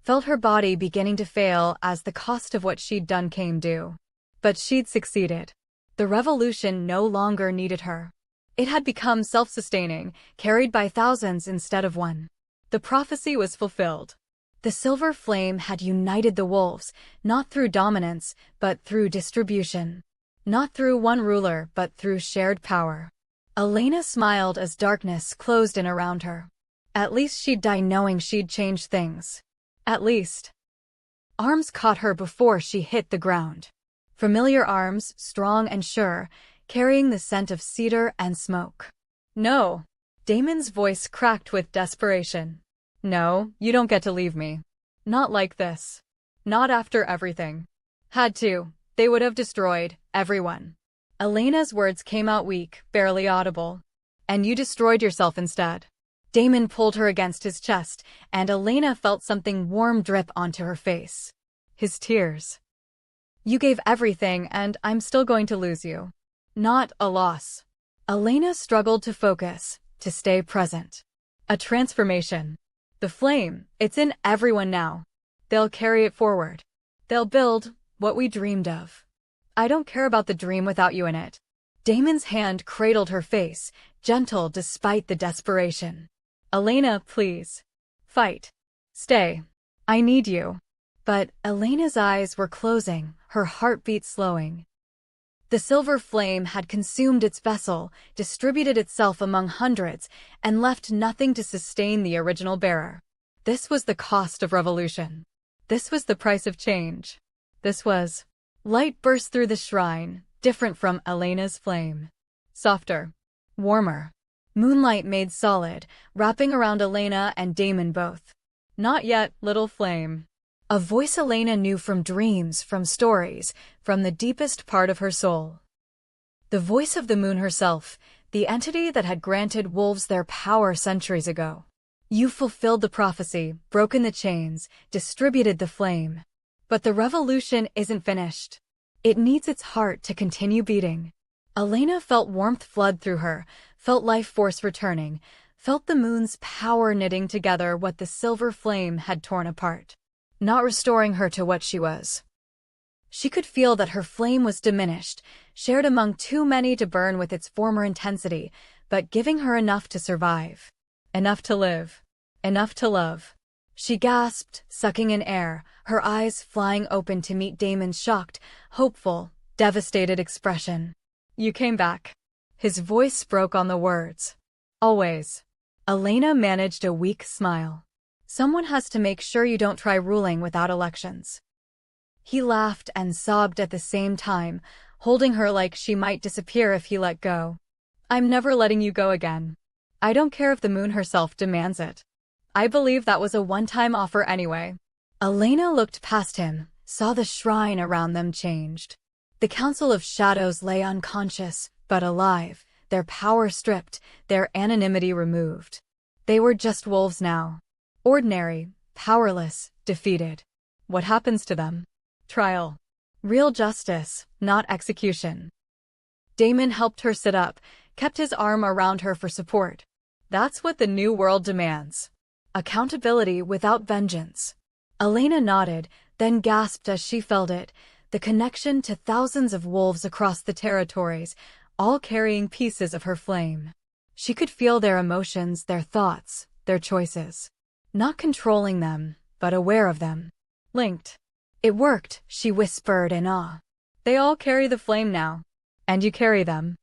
Felt her body beginning to fail as the cost of what she'd done came due. But she'd succeeded. The revolution no longer needed her. It had become self-sustaining, carried by thousands instead of one. The prophecy was fulfilled. The silver flame had united the wolves, not through dominance, but through distribution. Not through one ruler, but through shared power. Elena smiled as darkness closed in around her. At least she'd die knowing she'd changed things. At least. Arms caught her before she hit the ground. Familiar arms, strong and sure, carrying the scent of cedar and smoke. No. Damon's voice cracked with desperation. No, you don't get to leave me. Not like this. Not after everything. Had to. They would have destroyed everyone. Elena's words came out weak, barely audible. And you destroyed yourself instead. Damon pulled her against his chest, and Elena felt something warm drip onto her face. His tears. You gave everything, and I'm still going to lose you. Not a loss. Elena struggled to focus, to stay present. A transformation. The flame, it's in everyone now. They'll carry it forward. They'll build what we dreamed of. I don't care about the dream without you in it. Damon's hand cradled her face, gentle despite the desperation. Elena, please. Fight. Stay. I need you. But Elena's eyes were closing, her heartbeat slowing. The silver flame had consumed its vessel, distributed itself among hundreds, and left nothing to sustain the original bearer. This was the cost of revolution. This was the price of change. This was. Light burst through the shrine, different from Elena's flame. Softer. Warmer. Moonlight made solid, wrapping around Elena and Damon both. Not yet, little flame. A voice Elena knew from dreams, from stories, from the deepest part of her soul. The voice of the moon herself, the entity that had granted wolves their power centuries ago. You fulfilled the prophecy, broken the chains, distributed the flame. But the revolution isn't finished. It needs its heart to continue beating. Elena felt warmth flood through her, felt life force returning, felt the moon's power knitting together what the silver flame had torn apart. Not restoring her to what she was. She could feel that her flame was diminished, shared among too many to burn with its former intensity, but giving her enough to survive. Enough to live. Enough to love. She gasped, sucking in air, her eyes flying open to meet Damon's shocked, hopeful, devastated expression. "You came back." His voice broke on the words. "Always." Elena managed a weak smile. "Someone has to make sure you don't try ruling without elections." He laughed and sobbed at the same time, holding her like she might disappear if he let go. "I'm never letting you go again. I don't care if the moon herself demands it. I believe that was a one-time offer anyway." Elena looked past him, saw the shrine around them changed. The Council of Shadows lay unconscious, but alive, their power stripped, their anonymity removed. They were just wolves now. Ordinary, powerless, defeated. What happens to them? Trial. Real justice, not execution. Damon helped her sit up, kept his arm around her for support. That's what the new world demands. Accountability without vengeance. Elena nodded, then gasped as she felt it, the connection to thousands of wolves across the territories, all carrying pieces of her flame. She could feel their emotions, their thoughts, their choices. Not controlling them, but aware of them. Linked. "It worked," she whispered in awe. "They all carry the flame now. And you carry them."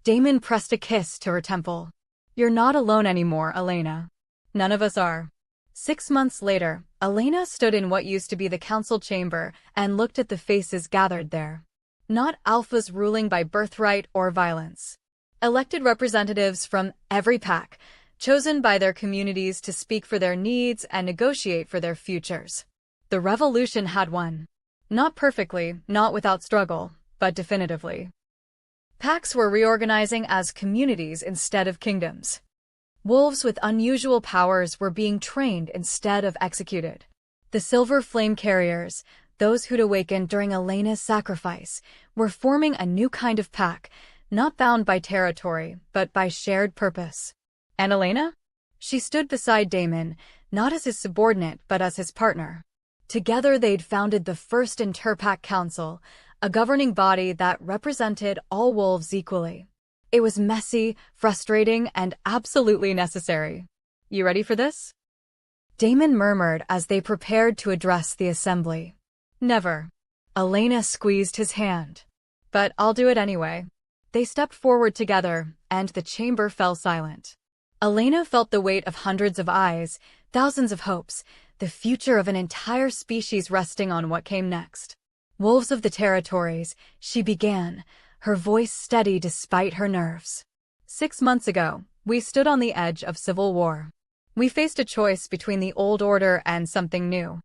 Damon pressed a kiss to her temple. "You're not alone anymore, Elena. None of us are." 6 months later, Elena stood in what used to be the council chamber and looked at the faces gathered there. Not alphas ruling by birthright or violence. Elected representatives from every pack, chosen by their communities to speak for their needs and negotiate for their futures. The revolution had won. Not perfectly, not without struggle, but definitively. Packs were reorganizing as communities instead of kingdoms. Wolves with unusual powers were being trained instead of executed. The Silver Flame Carriers, those who'd awakened during Elena's sacrifice, were forming a new kind of pack, not bound by territory, but by shared purpose. And Elena? She stood beside Damon, not as his subordinate, but as his partner. Together they'd founded the first Interpack Council, a governing body that represented all wolves equally. It was messy, frustrating, and absolutely necessary. "You ready for this?" Damon murmured as they prepared to address the assembly. "Never." Elena squeezed his hand. "But I'll do it anyway." They stepped forward together, and the chamber fell silent. Elena felt the weight of hundreds of eyes, thousands of hopes, the future of an entire species resting on what came next. "Wolves of the territories," she began, her voice steady despite her nerves. 6 months ago, we stood on the edge of civil war. We faced a choice between the old order and something new.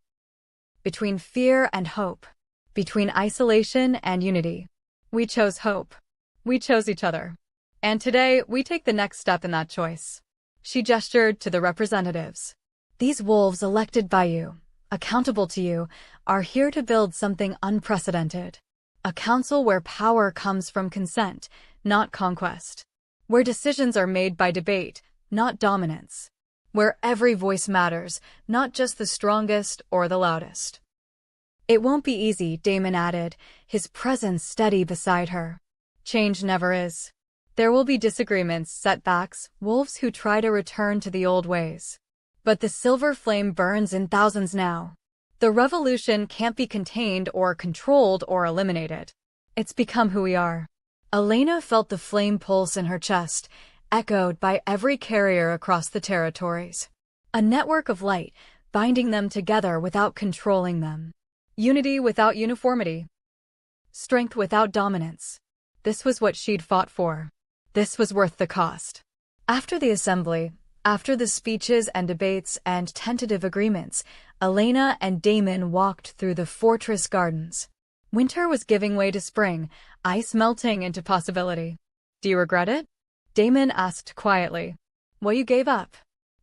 Between fear and hope. Between isolation and unity. We chose hope. We chose each other. And today, we take the next step in that choice. She gestured to the representatives. "These wolves elected by you, accountable to you, are here to build something unprecedented. A council where power comes from consent, not conquest. Where decisions are made by debate, not dominance. Where every voice matters, not just the strongest or the loudest." "It won't be easy," Damon added, his presence steady beside her. "Change never is. There will be disagreements, setbacks, wolves who try to return to the old ways. But the silver flame burns in thousands now. The revolution can't be contained or controlled or eliminated. It's become who we are." Elena felt the flame pulse in her chest, echoed by every carrier across the territories. A network of light, binding them together without controlling them. Unity without uniformity. Strength without dominance. This was what she'd fought for. This was worth the cost. After the assembly, after the speeches and debates and tentative agreements, Elena and Damon walked through the fortress gardens. Winter was giving way to spring, ice melting into possibility. "Do you regret it?" Damon asked quietly. "What you gave up?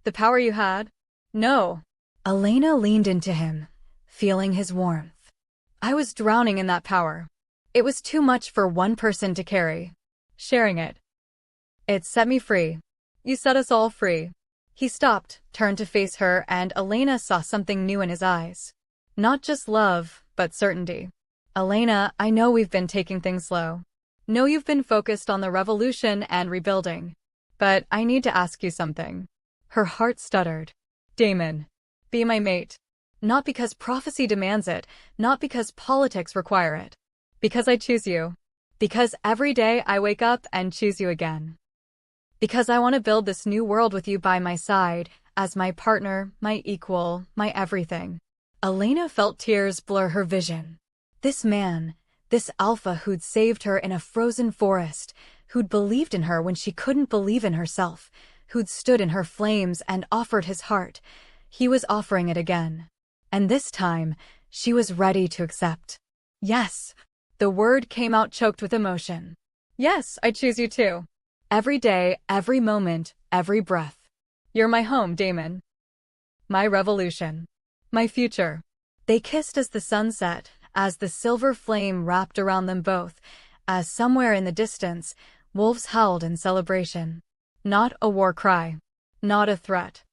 The power you had?" "No." Elena leaned into him, feeling his warmth. "I was drowning in that power. It was too much for one person to carry. Sharing it. It set me free. You set us all free." He stopped, turned to face her, and Elena saw something new in his eyes. Not just love, but certainty. "Elena, I know we've been taking things slow. Know you've been focused on the revolution and rebuilding. But I need to ask you something." Her heart stuttered. "Damon." Be my mate. Not because prophecy demands it, not because politics require it. Because I choose you. Because every day I wake up and choose you again. Because I want to build this new world with you by my side, as my partner, my equal, my everything. Elena felt tears blur her vision. This man, this alpha who'd saved her in a frozen forest, who'd believed in her when she couldn't believe in herself, who'd stood in her flames and offered his heart, he was offering it again. And this time, she was ready to accept. Yes. The word came out choked with emotion. Yes, I choose you too. Every day, every moment, every breath. You're my home, Damon. My revolution. My future. They kissed as the sun set, as the silver flame wrapped around them both, as somewhere in the distance, wolves howled in celebration. Not a war cry. Not a threat.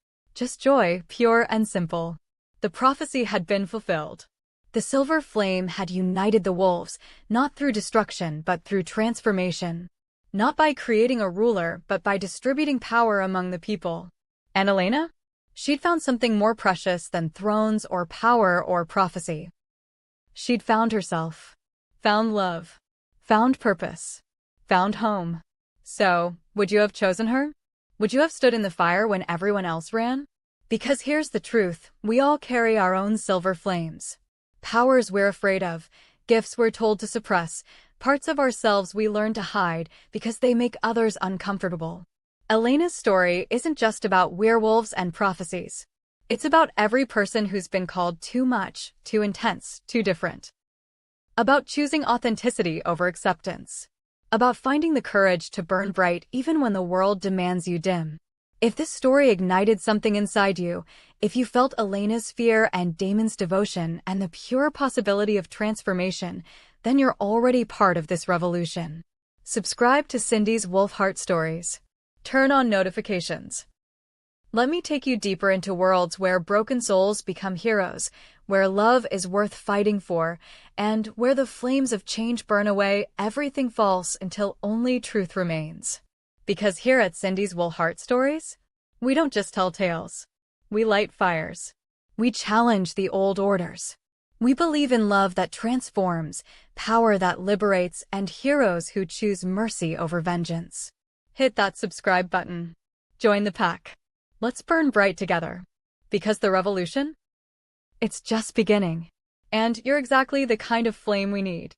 Just joy, pure and simple. The prophecy had been fulfilled. The silver flame had united the wolves, not through destruction but through transformation. Not by creating a ruler, but by distributing power among the people. And Elena? She'd found something more precious than thrones or power or prophecy. She'd found herself. Found love. Found purpose. Found home. So, would you have chosen her? Would you have stood in the fire when everyone else ran? Because here's the truth, we all carry our own silver flames. Powers we're afraid of, gifts we're told to suppress, parts of ourselves we learn to hide because they make others uncomfortable. Elena's story isn't just about werewolves and prophecies. It's about every person who's been called too much, too intense, too different. About choosing authenticity over acceptance. About finding the courage to burn bright even when the world demands you dim. If this story ignited something inside you, if you felt Elena's fear and Damon's devotion and the pure possibility of transformation, then you're already part of this revolution. Subscribe to Cindy's Wolfheart Stories. Turn on notifications. Let me take you deeper into worlds where broken souls become heroes, where love is worth fighting for, and where the flames of change burn away everything false until only truth remains. Because here at Cindy's Wolfheart Stories, we don't just tell tales. We light fires. We challenge the old orders. We believe in love that transforms, power that liberates, and heroes who choose mercy over vengeance. Hit that subscribe button. Join the pack. Let's burn bright together. Because the revolution? It's just beginning. And you're exactly the kind of flame we need.